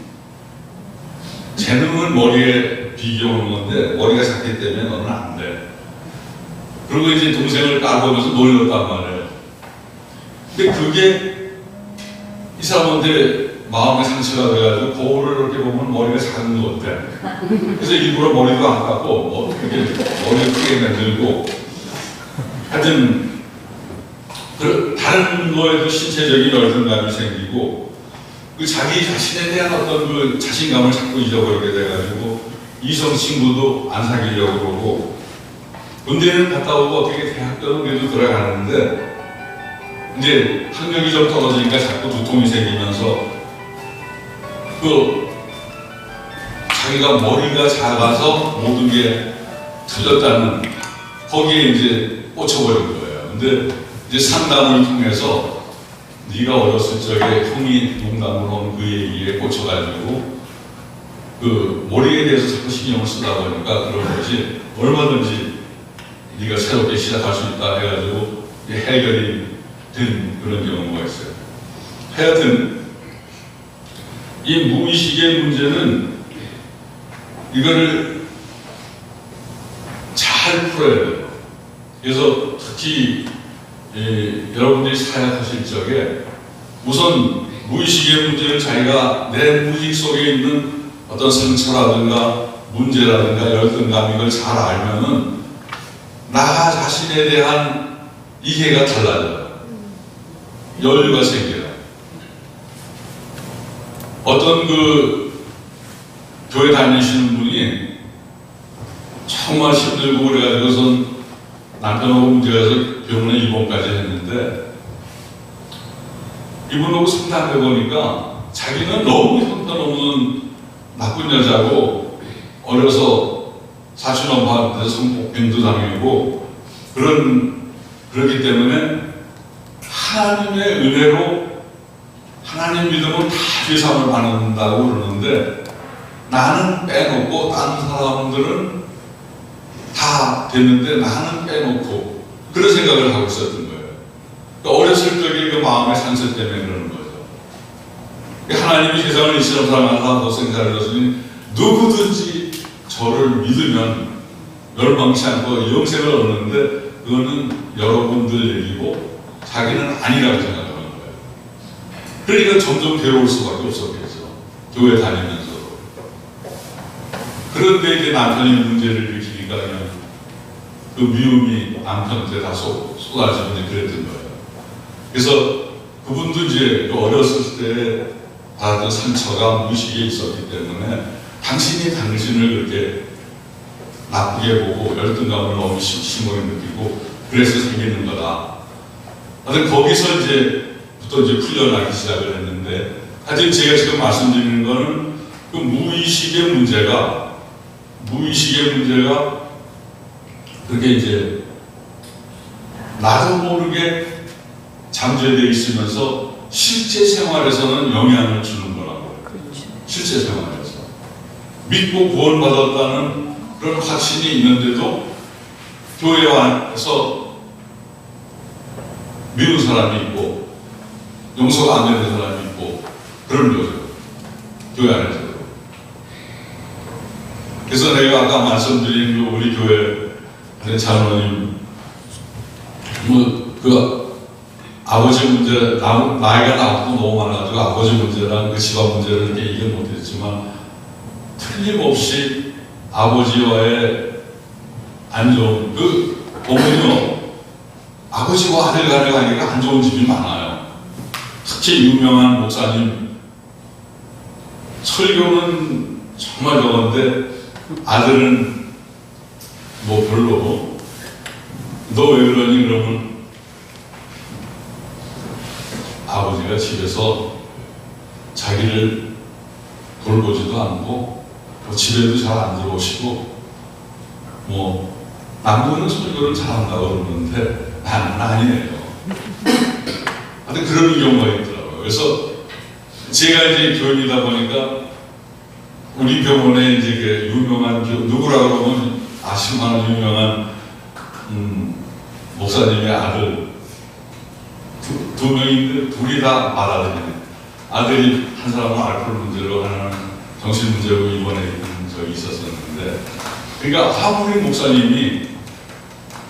재능은 머리에 비교하는 건데 머리가 작기 때문에 너는 안 돼. 그리고 이제 동생을 까보면서 놀렸단 말이에요. 근데 그게 이 사람한테 마음의 상처가 돼가지고 거울을 이렇게 보면 머리가 작은 것 같아. 그래서 일부러 머리도 안 깎고 이렇게 머리를 크게 만들고 하여튼 다른 거에도 신체적인 열등감이 생기고 그 자기 자신에 대한 어떤 그 자신감을 자꾸 잊어버리게 돼가지고 이성 친구도 안 사귀려고 그러고 군대는 갔다 오고 어떻게 대학교는 그래도 들어가는데 이제 학력이 좀 떨어지니까 자꾸 두통이 생기면서 그 자기가 머리가 작아서 모든 게 틀렸다는 거기에 이제 꽂혀버린 거예요. 근데 이제 상담을 통해서 네가 어렸을 적에 형이 농담으로 한 그 얘기에 꽂혀가지고 그 머리에 대해서 자꾸 신경을 쓰다 보니까 그런 거지 얼마든지 네가 새롭게 시작할 수 있다 해가지고 해결이 된 그런 경우가 있어요. 하여튼 이 무의식의 문제는 이거를 잘 풀어야 돼요. 그래서 특히 여러분들이 사역하실 적에 우선 무의식의 문제를 자기가 내 무의식 속에 있는 어떤 상처라든가 문제라든가 열등감 이걸 잘 알면은 나 자신에 대한 이해가 달라져요. 여유가 생겨요. 어떤 교회 다니시는 분이 정말 힘들고 그래가지고선 남편하고 문제가 있어서 병원에 입원까지 했는데 이분하고 상담해 보니까 자기는 너무 형편없는 나쁜 여자고 어려서 사촌 엄마한테 성폭행도 당하고 그러기 때문에 하나님의 은혜로 하나님 믿으면 다 죄사함을 받는다고 그러는데 나는 빼놓고 다른 사람들은 다 됐는데 나는 빼놓고 그런 생각을 하고 있었던 거예요. 그러니까 어렸을 적에 그 마음의 상처 때문에 그러는 거죠. 그러니까 하나님이 세상을 이처럼 사랑한다고 생각을 했으니 누구든지 저를 믿으면 멸망치 않고 영생을 얻는데 그거는 여러분들 얘기고 자기는 아니라고 생각하는 거예요. 그러니까 점점 괴로울 수밖에 없었겠죠. 교회 다니면서. 그런데 이제 남편이 문제를 일으키니까 그냥 그 미움이 남편한테 다 쏟아지고 그랬던 거예요. 그래서 그분도 이제 어렸을 때 받았던 상처가 무의식에 있었기 때문에 당신이 당신을 그렇게 나쁘게 보고 열등감을 너무 심하게 느끼고 그래서 생기는 거다. 하여튼 거기서 이제부터 풀려나기 시작을 했는데 하여튼 제가 지금 말씀드리는 거는 그 무의식의 문제가 그게 이제 나도 모르게 잠재되어 있으면서 실제 생활에서는 영향을 주는 거라고요. 실제 생활에서 믿고 구원받았다는 그런 확신이 있는데도 교회 안에서 미운 사람이 있고 용서가 안 되는 사람이 있고 그런 거죠. 교회 안에서. 그래서 내가 아까 말씀드린 우리 교회 장로님 아버지 문제, 나이가 나고 너무 많아가지고 아버지 문제랑 그 집안 문제를 이렇게 이해 못했지만 틀림없이 아버지와의 안 좋은 보면요 아버지와 아들 간의 관계가 안 좋은 집이 많아요. 특히 유명한 목사님 설교는 정말 좋은데 아들은 뭐 별로고 너 왜 그러니 그러면 아버지가 집에서 자기를 돌보지도 않고 집에도 잘 안 들어오시고 남들은 설교를 잘한다고 그러는데 나는 아니에요. 하여튼 그런 경우가 있더라고요. 그래서 제가 이제 교인이다 보니까 우리 병원에 이제 그 유명한 누구라고 하면 아실만한 유명한 목사님의 아들 두 명인데 둘이 다 말하더니 아들이 한 사람은 알코올 문제로 하나는 정신 문제로 입원해 있는 적이 있었었는데 그러니까 아무리 목사님이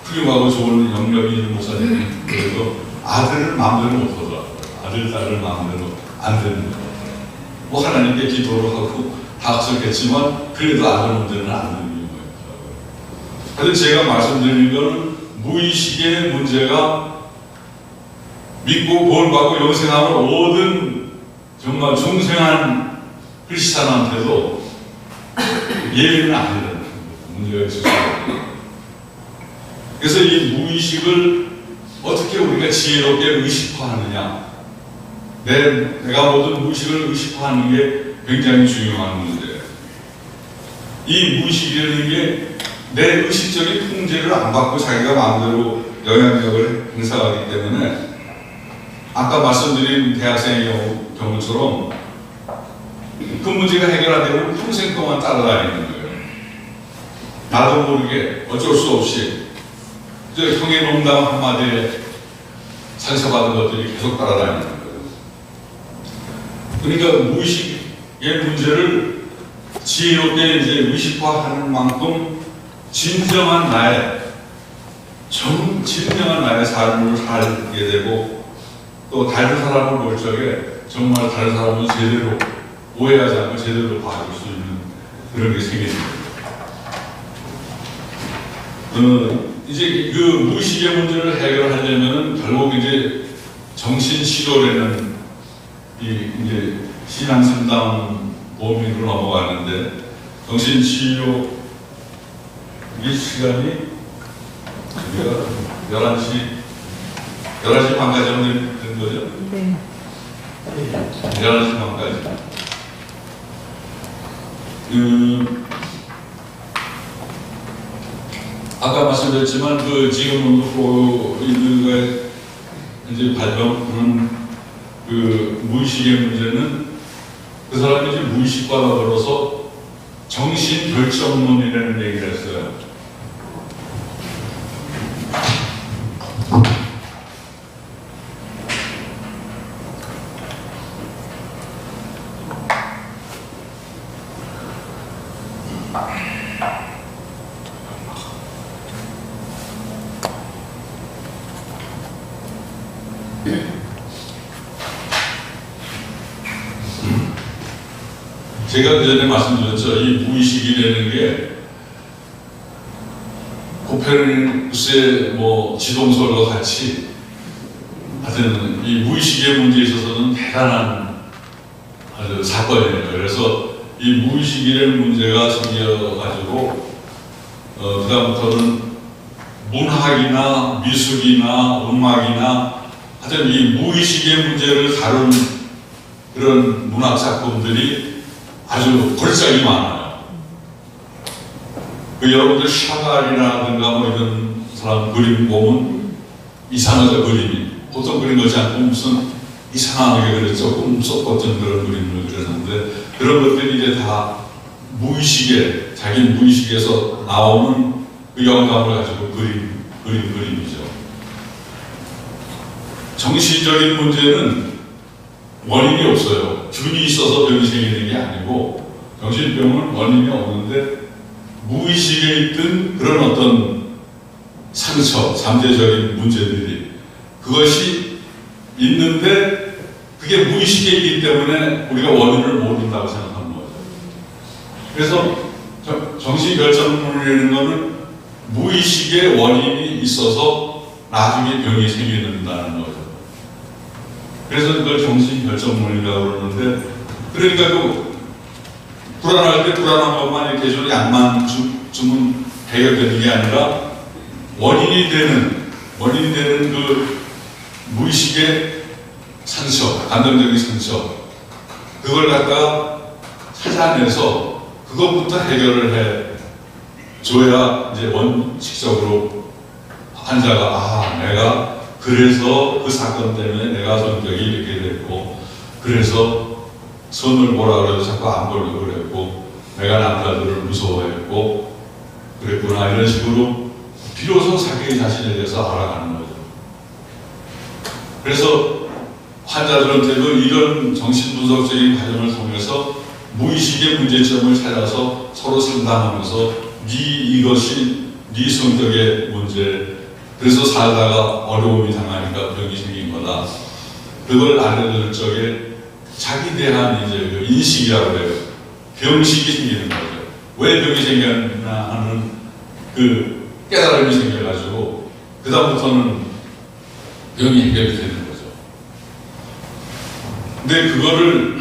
훌륭하고 좋은 영역이 있는 목사님이 그래도 아들을 마음대로 못 하더라고요. 아들, 딸을 마음대로 안 되는 거예요. 하나님께 기도를 하고 다 하셨겠지만 그래도 아들 문제는 안 되는 경우가 있더라고요. 하여튼 제가 말씀드리는 것은 무의식의 문제가 믿고 구원받고 영생함을 얻은 정말 중생한 크리스찬한테도 예외는 아니라는 문제가 있었어요. 그래서 이 무의식을 어떻게 우리가 지혜롭게 의식화하느냐, 내가 모든 무의식을 의식화하는 게 굉장히 중요한 문제예요. 이 무의식이라는 게 내 의식적인 통제를 안 받고 자기가 마음대로 영향력을 행사하기 때문에 아까 말씀드린 대학생의 경우처럼 그 문제가 해결 안 되면 평생 동안 따라다니는 거예요. 나도 모르게 어쩔 수 없이 형의 농담 한마디에 상처받은 것들이 계속 따라다니는 거예요. 그러니까 무의식의 문제를 지혜롭게 이제 의식화하는 만큼 진정한 나의 진정한 나의 삶을 살게 되고 또 다른 사람을 볼 적에 정말 다른 사람을 제대로 오해하지 않고 제대로 봐줄 수 있는 그런 게 생깁니다. 이제 그 무의식의 문제를 해결하려면 결국 이제 정신치료라는 이제 신앙상담 범위로 넘어가는데 정신치료 이 시간이 우리가 11시 반까지 된 거죠? 네. 11시 반까지. 아까 말씀드렸지만 지금 프로이드가 이제 발견하는 무의식의 문제는 그 사람이 이제 무의식과 더불어서 정신 결정론이라는 얘기를 했어요. 제가 그 전에 말씀드렸죠. 이 무의식이라는 게 코페르니쿠스의 지동설과 같이 하여튼 이 무의식의 문제에 있어서는 대단한 아주 사건이에요. 그래서 이 무의식이라는 문제가 생겨가지고 그다음부터는 문학이나 미술이나 음악이나 하여튼 이 무의식의 문제를 다룬 그런 문학 작품들이 아주 골짜기 많아요. 여러분들 샤갈이라든가 이런 사람 그림 보면 이상하죠, 그림이. 보통 그림 그리지 않고 무슨 이상하게 그렸죠. 꿈속 같은 그런 그림을 그렸는데 그런 것들이 이제 다 무의식에, 자기 무의식에서 나오는 그 영감을 가지고 그림이죠. 정신적인 문제는 원인이 없어요. 균이 있어서 병이 생기는 게 아니고 정신병은 원인이 없는데 무의식에 있던 그런 어떤 상처, 잠재적인 문제들이 그것이 있는데 그게 무의식에 있기 때문에 우리가 원인을 모른다고 생각하는 거죠. 그래서 정신결정론이라는 것은 무의식의 원인이 있어서 나중에 병이 생긴다는 거죠. 그래서 그걸 정신결정론이라고 그러는데, 그러니까 불안할 때 불안한 것만 이렇게 해서 약만 주면 해결되는 게 아니라 원인이 되는 그 무의식의 상처, 감정적인 상처, 그걸 갖다가 찾아내서 그것부터 해결을 해 줘야 이제 원칙적으로 환자가 내가 그래서 그 사건 때문에 내가 성격이 이렇게 됐고, 그래서 선을 보라 그래도 자꾸 안 보려고 그랬고, 내가 남자들을 무서워했고 그랬구나, 이런 식으로 비로소 자기 자신에 대해서 알아가는 거죠. 그래서 환자들한테도 이런 정신분석적인 과정을 통해서 무의식의 문제점을 찾아서 서로 상담하면서 이것이 네 성격의 문제, 그래서 살다가 어려움이 당하니까 병이 생긴 거다. 그걸 알려줄 적에 자기 대한 이제 그 인식이라고 해요. 병식이 생기는 거죠. 왜 병이 생겼나 하는 그 깨달음이 생겨가지고 그다음부터는 병이 해결이 되는 거죠. 근데 그거를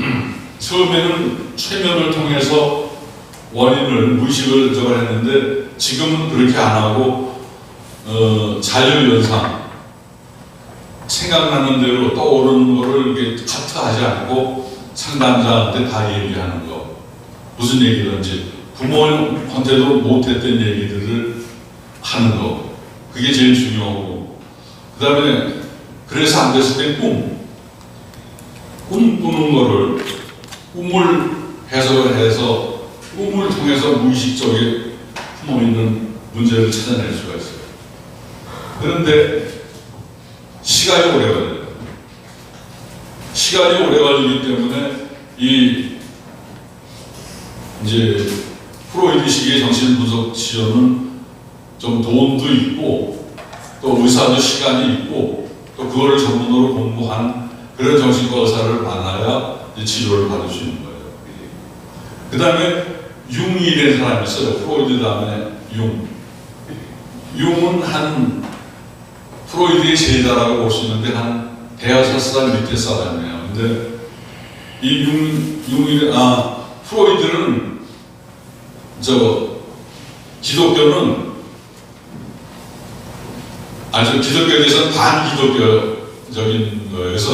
처음에는 최면을 통해서 원인을 무의식을 저걸 했는데 지금은 그렇게 안 하고 자율연상, 생각나는 대로 떠오르는 거를 이렇게 카트하지 않고 상담자한테 다 얘기하는 거. 무슨 얘기든지 부모한테도 못했던 얘기들을 하는 거. 그게 제일 중요하고, 그 다음에 그래서 안 됐을 때 꿈 꾸는 거를, 꿈을 해석을 해서 꿈을 통해서 무의식 쪽에 숨어있는 문제를 찾아낼 수가 있어요. 그런데 시간이 오래 걸려요. 시간이 오래 걸리기 때문에 이제 프로이드식의 정신분석 치료는 좀 도움도 있고 또 의사도 시간이 있고 또 그거를 전문으로 공부한 그런 정신과 의사를 만나야 이제 치료를 받을 수 있는 거예요. 그 다음에 융이라는 사람이 있어요. 프로이드 다음에 융. 융은 한 프로이드의 제자라고 볼 수 있는데 한 대여섯 살 밑에 사람이에요. 근데 이 프로이드는 기독교는 기독교에 대해서는 반기독교적인 거예요. 그래서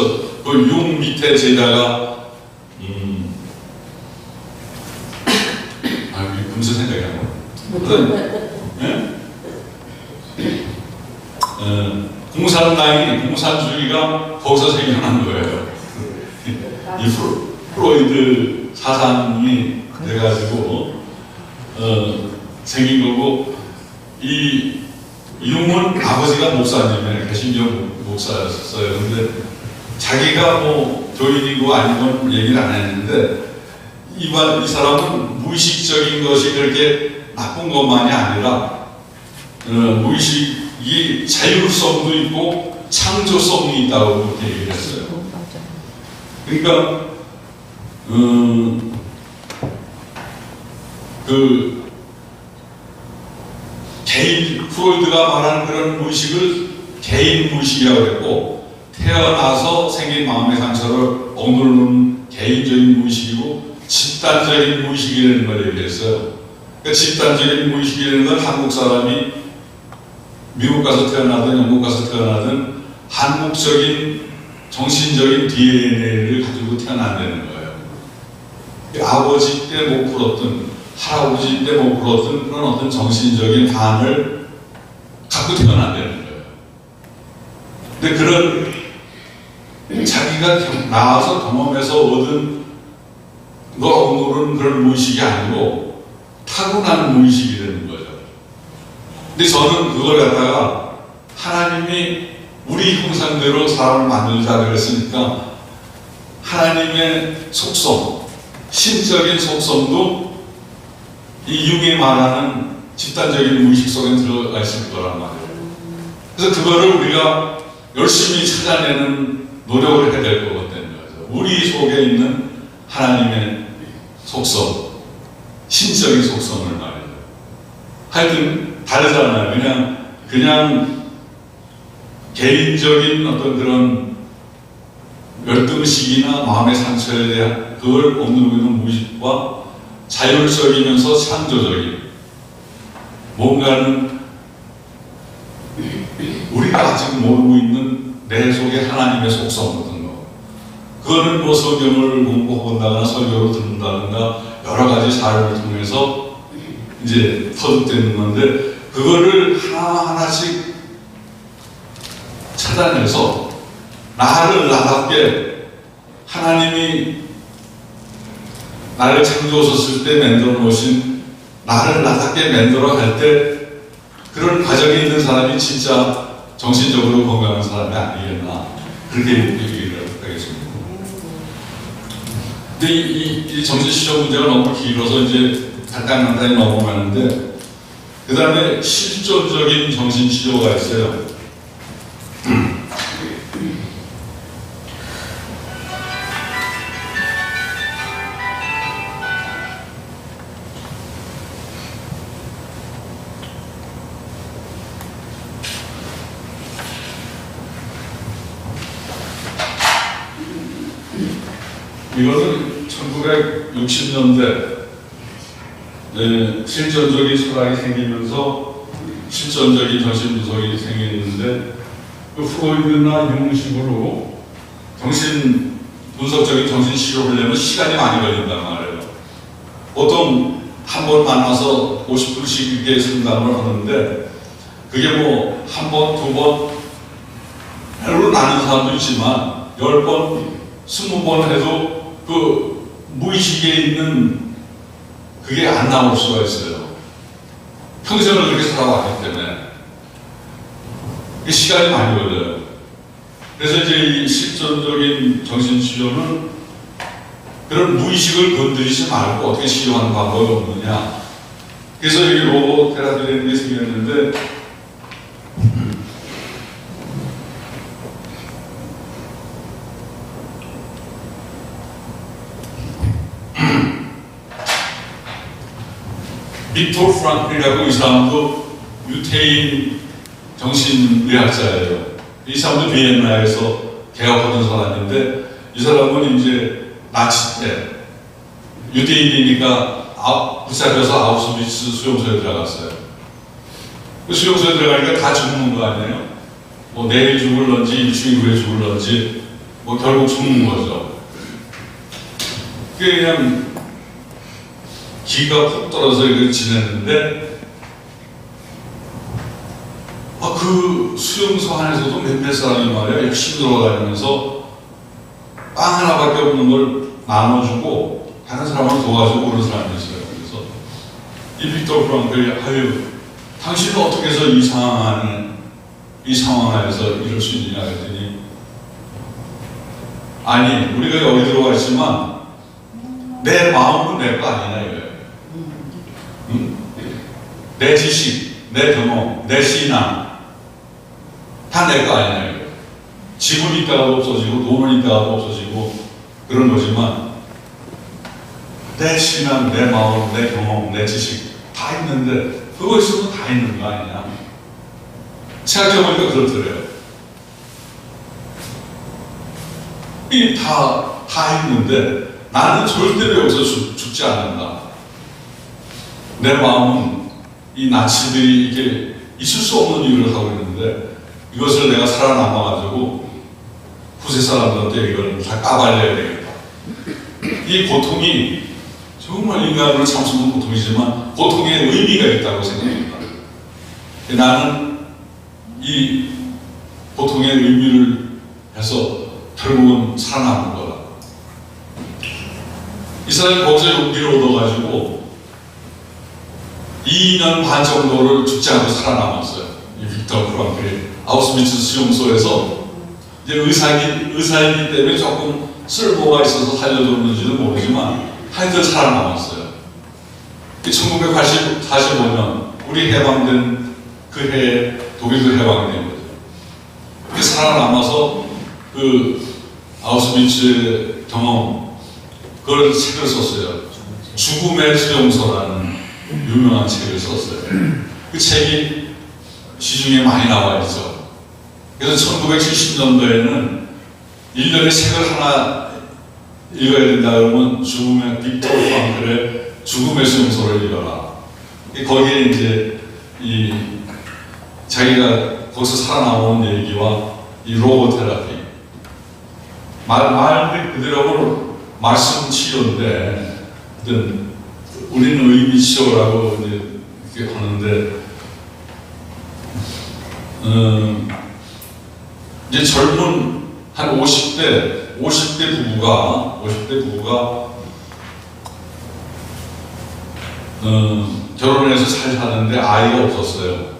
그 융 밑에 제자가 금세 생각이 안 나요. 공산주의가 거기서 생겨난 거예요. 이 프로이드 사상이 돼가지고 생긴 거고, 이 융은 아버지가 목사님이에요. 개신교 목사였어요. 근데 자기가 뭐 교인이고 아니면 얘기를 안 했는데 이 사람은 무의식적인 것이 그렇게 나쁜 것만이 아니라 무의식이 자율성도 있고 창조성이 있다고 그렇게 얘기를 했어요. 그러니까 프로이드가 말하는 그런 무의식을 개인 무의식이라고 했고, 태어나서 생긴 마음의 상처를 억누르는 개인적인 무의식이고 집단적인 무의식이라는 걸 얘기했어요. 그러니까 집단적인 무의식이라는 건 한국 사람이 미국 가서 태어나든 영국 가서 태어나든 한국적인 정신적인 DNA를 가지고 태어난다는 거예요. 아버지 때 못 풀었던, 할아버지 때 못 풀었던 그런 어떤 정신적인 한을 갖고 태어난다는 거예요. 근데 그런 자기가 나와서 경험해서 얻은 걸 억누르는 그런 무의식이 아니고 타고난 무의식이 되는 거죠. 근데 저는 그걸 갖다가 하나님이 우리 형상대로 사람을 만들자 그랬으니까 하나님의 속성, 신적인 속성도 이 융이 말하는 집단적인 무의식 속에 들어가 있을 거란 말이에요. 그래서 그거를 우리가 열심히 찾아내는 노력을 해야 될 것 같다는 거죠. 우리 속에 있는 하나님의 속성, 신적인 속성을 말이에요. 하여튼 다르잖아요. 그냥 개인적인 어떤 그런 열등식이나 마음의 상처에 대한 그걸 억누르고 있는 무의식과 자율적이면서 창조적인 뭔가는 우리가 아직 모르고 있는 내 속에 하나님의 속성 같은 거, 그거는 뭐 성경을 공부한다거나 설교를 듣는다든가 여러 가지 사례를 통해서 이제 터득되는 건데, 그거를 하나하나씩 찾아내서 나를 나답게 하나님이 나를 창조하셨을 때 만들어 놓으신 나를 나답게 만들어 갈 때 그런 과정에 있는 사람이 진짜 정신적으로 건강한 사람이 아니겠나, 그렇게 얘기를 하겠습니다. 근데 이 정신시험 문제가 너무 길어서 이제 간단히 넘어가는데, 그 다음에 실존적인 정신치료가 있어요. 이거는 1960년대 실존적인 소란이 생기면서 실존적인 정신분석이 생기는데, 그 프로이드나 융식으로 정신분석적인 정신치료를 하려면 시간이 많이 걸린단 말이에요. 보통 한 번 만나서 50분씩 이렇게 상담을 하는데, 그게 뭐 한 번, 두 번, 별로 나는 사람도 있지만 10번, 20번 해도 그 무의식에 있는 그게 안 나올 수가 있어요. 평생을 그렇게 살아왔기 때문에 시간이 많이 걸려요. 그래서 이제 이 실존적인 정신치료는 그런 무의식을 건드리지 말고 어떻게 치료하는 방법이 없느냐. 그래서 이 로봇 테라피라는 게 생겼는데, 빅토르 프랑클이라고 이 사람도 유태인 정신의학자예요. 이 사람도 비엔나에서 개혁하던 사람인데 이 사람은 이제 나치 때 유대인이니까 붙잡혀서 아우슈비츠 수용소에 들어갔어요. 그 수용소에 들어가니까 다 죽는 거 아니에요? 뭐 내일 죽을런지 일주일 후에 죽을런지 뭐 결국 죽는 거죠. 그냥 기가 푹 떨어져 이렇게 지냈는데 그 수용소 안에서도 몇몇 사람이 말이야 열심히 돌아다니면서 빵 하나밖에 없는 걸 나눠주고 다른 사람을 도와주고 그런 사람이 있어요. 그래서 이 빅토르 프랑클이 아유 당신은 어떻게 해서 이 상황에서 이럴 수 있느냐 했더니 아니 우리가 여기 들어와 있지만 내 마음은 내 거 아니냐 이거예요. 응? 내 지식, 내 경험, 내 신앙 다 내 거 아니냐 이거예요. 집은 있다가도 없어지고 돈은 있다가도 없어지고 그런 거지만 내 신앙, 내 마음, 내 경험, 내 지식 다 있는데 그거 있으면 다 있는 거 아니냐. 생각해보니까 그렇더래요. 이 다 있는데 나는 절대로 여기서 죽지 않는다. 내 마음은 이 나치들이 이게 있을 수 없는 일을 하고 있는데 이것을 내가 살아남아가지고 후세 사람들한테 이걸 다 까발려야 되겠다. 이 고통이 정말 인간으로 참수는 고통이지만 고통에 의미가 있다고 생각합니다. 나는 이 고통의 의미를 해서 결국은 살아남은 거다. 이 사람이 거기서 용기를 얻어가지고 2년 반 정도를 죽지 않고 살아남았어요. 이 빅토르 프랑클이 아우슈비츠 수용소에서 이제 의사이기 때문에 조금 쓸모가 있어서 살려줬는지는 모르지만 하여튼 살아남았어요. 1945년 우리 해방된 그 해에 독일도 해방이 된 거죠. 그게 살아남아서 그 아우슈비츠의 경험 그걸 책을 썼어요. 죽음의 수용소라는 유명한 책을 썼어요. 그 책이 시중에 많이 나와 있죠. 그래서 1970년도에는 1년에 책을 하나 읽어야 된다 그러면 죽음의 빅토르 프랑클의 죽음의 수용소를 읽어라. 거기에 이제 이 자기가 거기서 살아나온 얘기와 이 로고 테라피 말 그대로 말씀 치료인데 우리는 의미 치료라고 이렇게 하는데 이제 젊은 한 50대 부부가 결혼해서 잘 사는데 아이가 없었어요.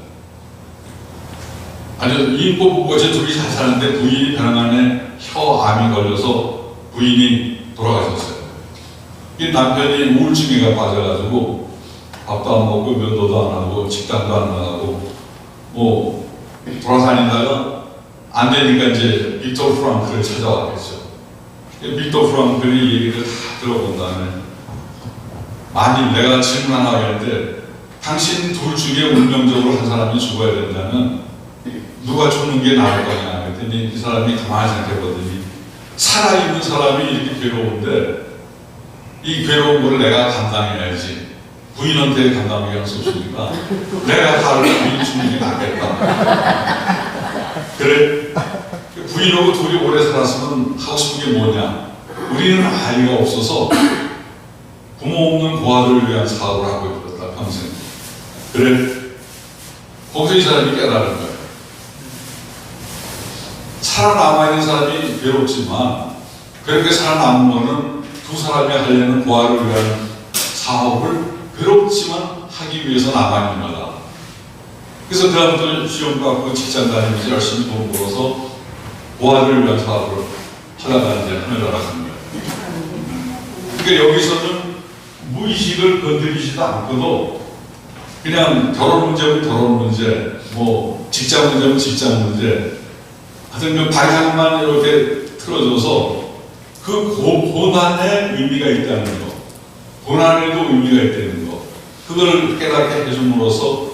아주 인고 부부가 둘이 잘 사는데 부인이 병원에 혀암이 걸려서 부인이 돌아가셨어요. 이 남편이 우울증에 빠져가지고 밥도 안 먹고 면도도 안 하고 직장도 안 나가고 뭐 돌아다니다가 안 되니까 이제 빅토르 프랑클을 찾아왔겠죠. 빅토르 프랑클이 얘기를 다 들어본 다음에 만일 내가 질문 하나 하겠는데 당신 둘 중에 운명적으로 한 사람이 죽어야 된다면 누가 죽는 게 나을 거냐 그랬더니 이 사람이 가만히 생각해보더니 살아있는 사람이 이렇게 괴로운데 이 괴로운 거를 내가 감당해야지 부인한테 감당하기 할 수 없으니까 내가 다른 부인 죽는 게 낫겠다. 그래 부인하고 둘이 오래 살았으면 하고 싶은 게 뭐냐 우리는 아이가 없어서 부모 없는 고아들을 위한 사업을 하고 있었다 평생. 그래 거기서 이 사람이 깨달은 거예요. 살아남아있는 사람이 괴롭지만 그렇게 살아남은 거는 두 사람이 하려는 고아를 위한 사업을 괴롭지만 하기 위해서 남아있는 거다. 그래서 그 사람들 시험 받고 직장 다니면서 열심히 돈 벌어서 고아를 위한 사업을 하다가 이제 하늘나라 간 거예요. 그러니까 여기서는 무의식을 건드리지도 않고도 그냥 결혼 문제면 결혼 문제, 뭐 직장 문제면 직장 문제 하여튼 그 방향만 이렇게 틀어줘서 그 고난에 의미가 있다는 거, 고난에도 의미가 있다는 거, 그걸 깨닫게 해줌으로써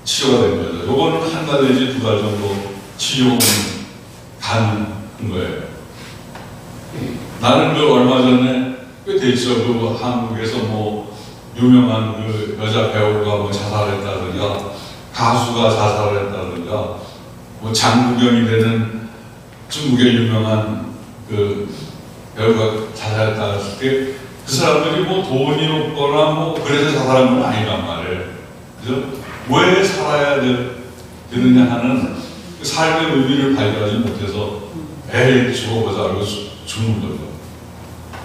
치료가 된 거죠. 요거는 한 달 내지 2달 정도 치료는 가능한 거예요. 나는 그 얼마 전에 꽤 됐죠. 그 한국에서 뭐 유명한 그 여자 배우가 뭐 자살했다든가 가수가 자살했다든가 뭐 장국영이 되는 중국의 유명한 그 배우가 자살했다 했을 때 그 사람들이 뭐 돈이 없거나 뭐 그래서 자살한 건 아니란 말이에요. 그래서 왜 살아야 되느냐 하는 그 삶의 의미를 발견하지 못해서 에이 죽어보자 하고 죽는 거죠.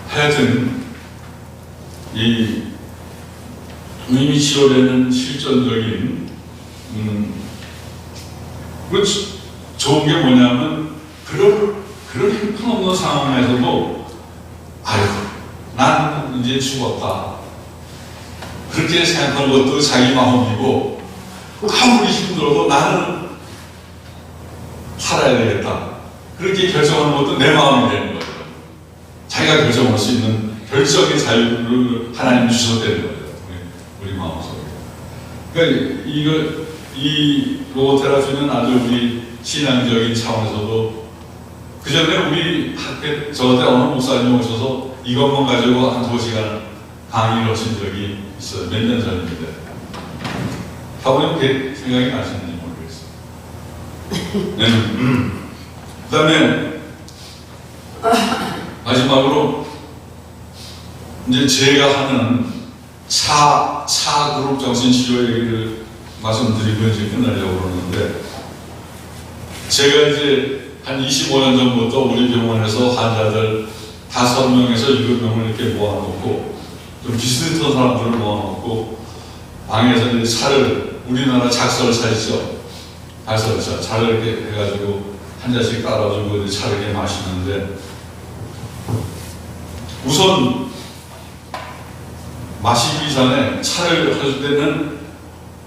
하여튼 이 의미 치료되는 실전적인 그 좋은 게 뭐냐면 그런 형편없는 상황에서도 아유 난 이제 죽었다 그렇게 생각하는 것도 자기 마음이고 아무리 힘들어도 나는 살아야 되겠다 그렇게 결정하는 것도 내 마음이 되는 거예요. 자기가 결정할 수 있는 결정의 자유를 하나님이 주셨다는 거예요. 우리 마음속에. 그러니까 이 로고테라피는 아주 우리 신앙적인 차원에서도 그 전에 우리 학교 저한테 어느 목사님 오셔서 이것만 가지고 한 2시간 강의를 하신 적이 있어요. 몇 년 전인데. 사모님 생각이 나시는지 모르겠어요. 네. 그 다음에 마지막으로 이제 제가 하는 차 그룹 정신치료 얘기를 말씀드리고 이제 끝내려고 그러는데 제가 이제 한 25년 전부터 우리 병원에서 환자들 5명에서 7명을 이렇게 모아놓고 좀 비슷한 사람들을 모아놓고 방에서 이제 차를 우리나라 작설차 있죠. 발설차 차를 이렇게 해가지고 한 잔씩 따라주고 이제 차를 이렇게 마시는데 우선 마시기 전에 차를 할 때는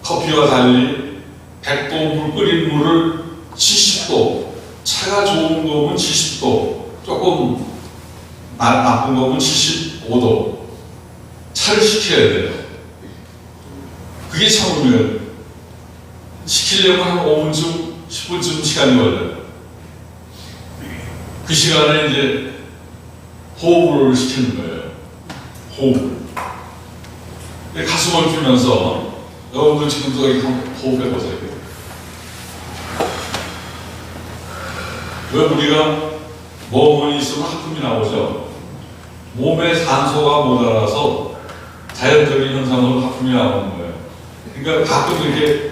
커피와 달리 100도 물 끓인 물을 70도 차가 좋은 거면 70도 조금 나쁜 거면 75도 차를 식혀야 돼요. 그게 참 중요해요. 식히려면 한 5분쯤 10분쯤 시간이 걸려요. 그 시간에 이제 호흡을 시키는 거예요. 호흡. 가슴을 펴면서 여러분들 지금도 호흡해 보세요. 왜 우리가 몸이 있으면 하품이 나오죠? 몸에 산소가 모자라서 자연적인 현상으로 하품이 나오는 거예요. 그러니까 가끔 이렇게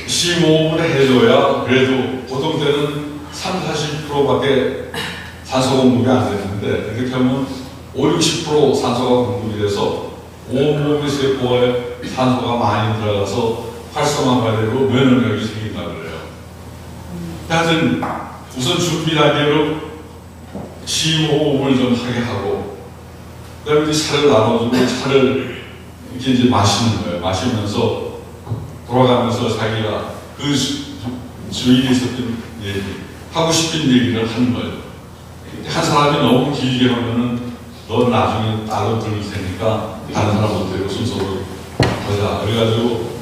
심호흡을 해줘야 그래도 보통 때는 30-40%밖에 산소 공급이 안 되는데 이렇게 하면 50-60% 산소가 공급이 돼서 온몸의 세포에 산소가 많이 들어가서 활성화가 되고 면역력이 생긴다 그래요. 하여튼 우선 준비 단계로 심호흡을 좀 하게 하고 그다음에 이제 차를 나눠주고 차를 이렇게 이제 마시는 거예요. 마시면서 돌아가면서 자기가 그 주위에 있었던 얘기 하고 싶은 얘기를 하는 거예요. 한 사람이 너무 길게 하면은 넌 나중에 나도 들을 테니까 다른 사람도 되고 순서로 하자. 그래가지고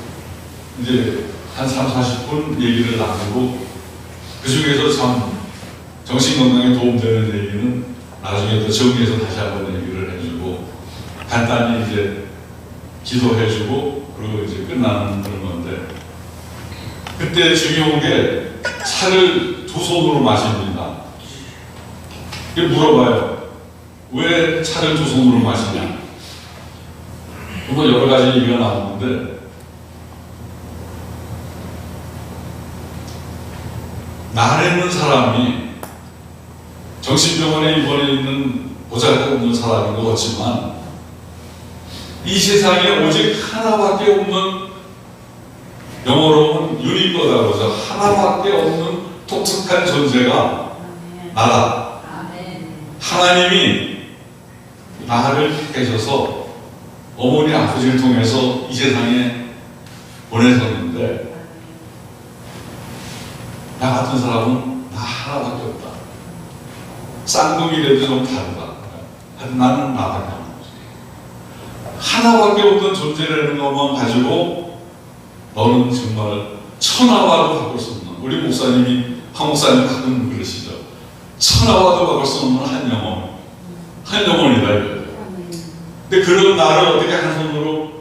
이제 한 30-40분 얘기를 나누고 그 중에서 참 정신건강에 도움되는 얘기는 나중에 또 정리해서 다시 한번 얘기를 해주고 간단히 이제 기도해주고 그리고 이제 끝나는 그런 건데 그때 중요한 게 차를 2손으로 마십니다. 물어봐요. 왜 차를 2손으로 마시냐? 뭐 여러 가지 얘기가 나오는데 나라는 사람이 정신병원에 입원해 있는 보잘것없는 사람인 것 같지만 이 세상에 오직 하나밖에 없는 영어로는 유니버다고 하죠. 하나밖에 없는 독특한 존재가 나다. 하나님이 나를 택하셔서 어머니 아버지를 통해서 이 세상에 보내셨는데 나 같은 사람은 나 하나밖에 없다. 쌍둥이라도 좀 다르다. 나는 나밖에 없다. 하나밖에 없던 존재라는 것만 가지고 너는 정말 천하와도 바꿀 수 없는, 우리 목사님이 한 목사님 가끔 그러시죠. 천하와도 바꿀 수 없는 한 영혼, 한 영혼이다 이거예요. 근데 그런 나를 어떻게 한 손으로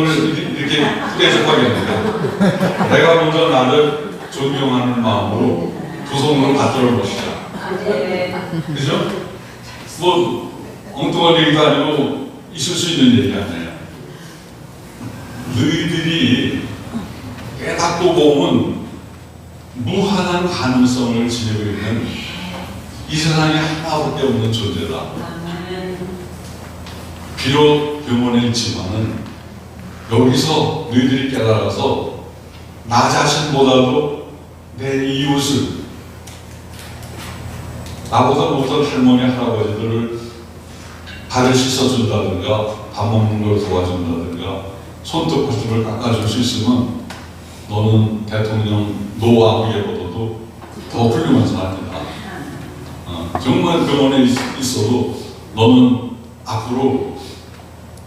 이렇게 대접하겠는가? 내가 먼저 나를 존경하는 마음으로 두 손으로 받들어 보시자. 그죠? 뭐 엉뚱한 얘기도 아니고 있을 수 있는 얘기 아니에요. 너희들이 깨닫고 보면 무한한 가능성을 지니고 있는 이 세상에 하나밖에 없는 존재다. 비록 병원에 있지만은 여기서 너희들이 깨달아서 나 자신보다도 내 이웃을, 나보다 못한 할머니 할아버지들을 발을 씻어준다든가 밥 먹는 걸 도와준다든가 손톱 같은 걸 깎아줄 수 있으면 너는 대통령 노아무개보다도 더 훌륭한 사람이다. 정말 병원에 있어도 너는 앞으로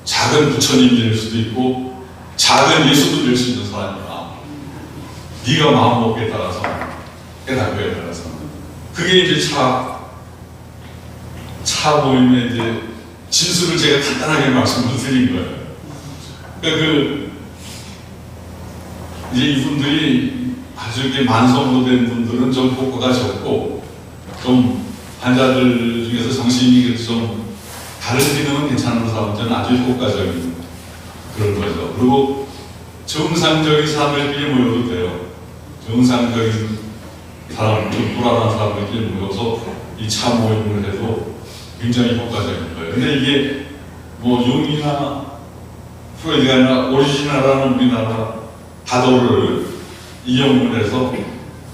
작은 부처님이 될 수도 있고 작은 예수도 될 수 있는 사람이다. 네가 마음먹기에 따라서, 깨닫기에 따라서. 그게 이제 차 모임의 이제 진술을 제가 간단하게 말씀을 드린 거예요. 그러니까 이제 이분들이 아주 이렇게 만성으로 된 분들은 좀 효과가 적고, 좀 환자들 중에서 정신이 좀 다른 기능은 괜찮은 사람들은 아주 효과적인 그런 거죠. 그리고 정상적인 사람들끼리 모여도 돼요. 정상적인 사람, 좀 불안한 사람들끼리 모여서 이 차 모임을 해도 굉장히 효과적인 거예요. 근데 이게 뭐 융이나 프로이드가 아니라 오리지널한 우리나라 다도를 이용을 해서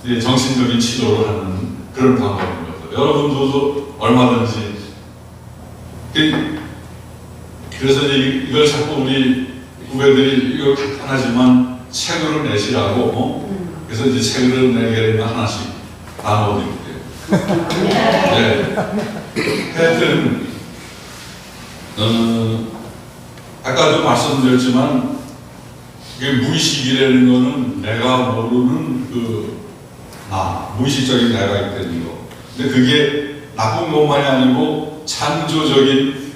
정신적인 치료를 하는 그런 방법인 거죠. 여러분들도 얼마든지. 그래서 이걸 자꾸 우리 후배들이 이거 간단하지만 책으로 내시라고, 그래서 이제 책으로 내게 되면 하나씩 나눠드릴게요. 네. 하여튼, 아까도 말씀드렸지만, 이게 무의식이라는 거는 내가 모르는 무의식적인 내가 있다는 거. 근데 그게 나쁜 것만이 아니고 창조적인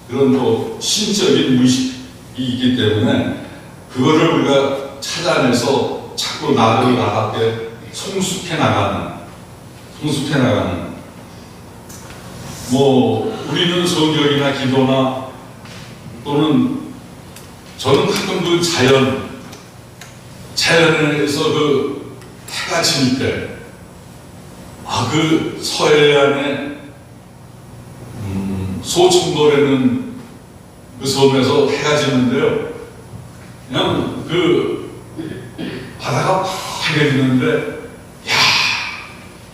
그런 또 신적인 무의식이 있기 때문에 그거를 우리가 찾아내서 자꾸 나를 나답게 성숙해 나가는. 뭐 우리는 성경이나 기도나 또는 저는 가끔 그 자연에서 해가 지닐 때, 그 서해안에 소충도라는 그 섬에서 해가 지는데요. 그냥 바다가 파래지는데,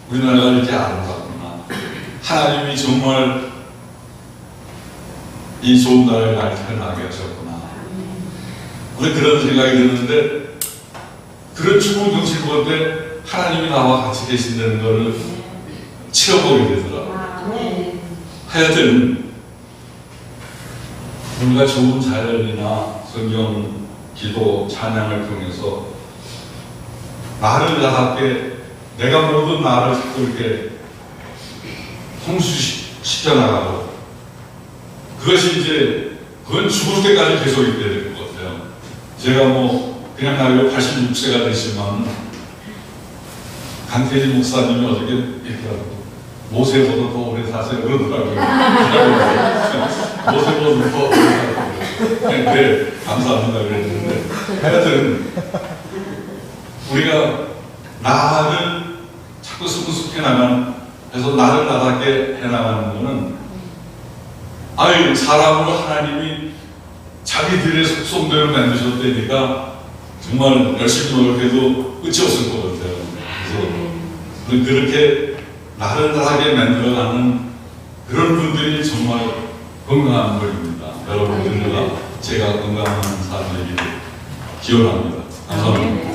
우리나라가 이렇게 아름답구나. 하나님이 정말 이 좋은 날에 날 태어나게 하셨구나. 그런 생각이 드는데, 그런 추운 경치 볼 때 하나님이 나와 같이 계신다는 것을 체험하게 되더라고요. 하여튼 우리가 좋은 자연이나 성경, 기도, 찬양을 통해서 나를 나답게, 내가 모든 나를 자꾸 이렇게 통수시켜 나가고, 그건 죽을 때까지 계속 있게 될 것 같아요. 제가 뭐 그냥 나이가 86세가 되지만 강태진 목사님이 어저께 얘기하고 모세보다 더 오래 사세요 그러더라고요. 모세보다 더 오래 사세요. 네, 감사합니다 그랬는데, 하여튼 우리가 나를 자꾸 성숙해 나가는, 그래서 나를 나답게 해나가는 것은 사람으로 하나님이 자기들의 속성대로 만드셨다니까 정말 열심히 노력해도 끝이 없을 것 같아요. 그래서 그렇게 나를 나답게 만들어가는 그런 분들이 정말 건강한 분입니다. 여러분들과 제가 건강한 삶을 기원합니다. 감사합니다.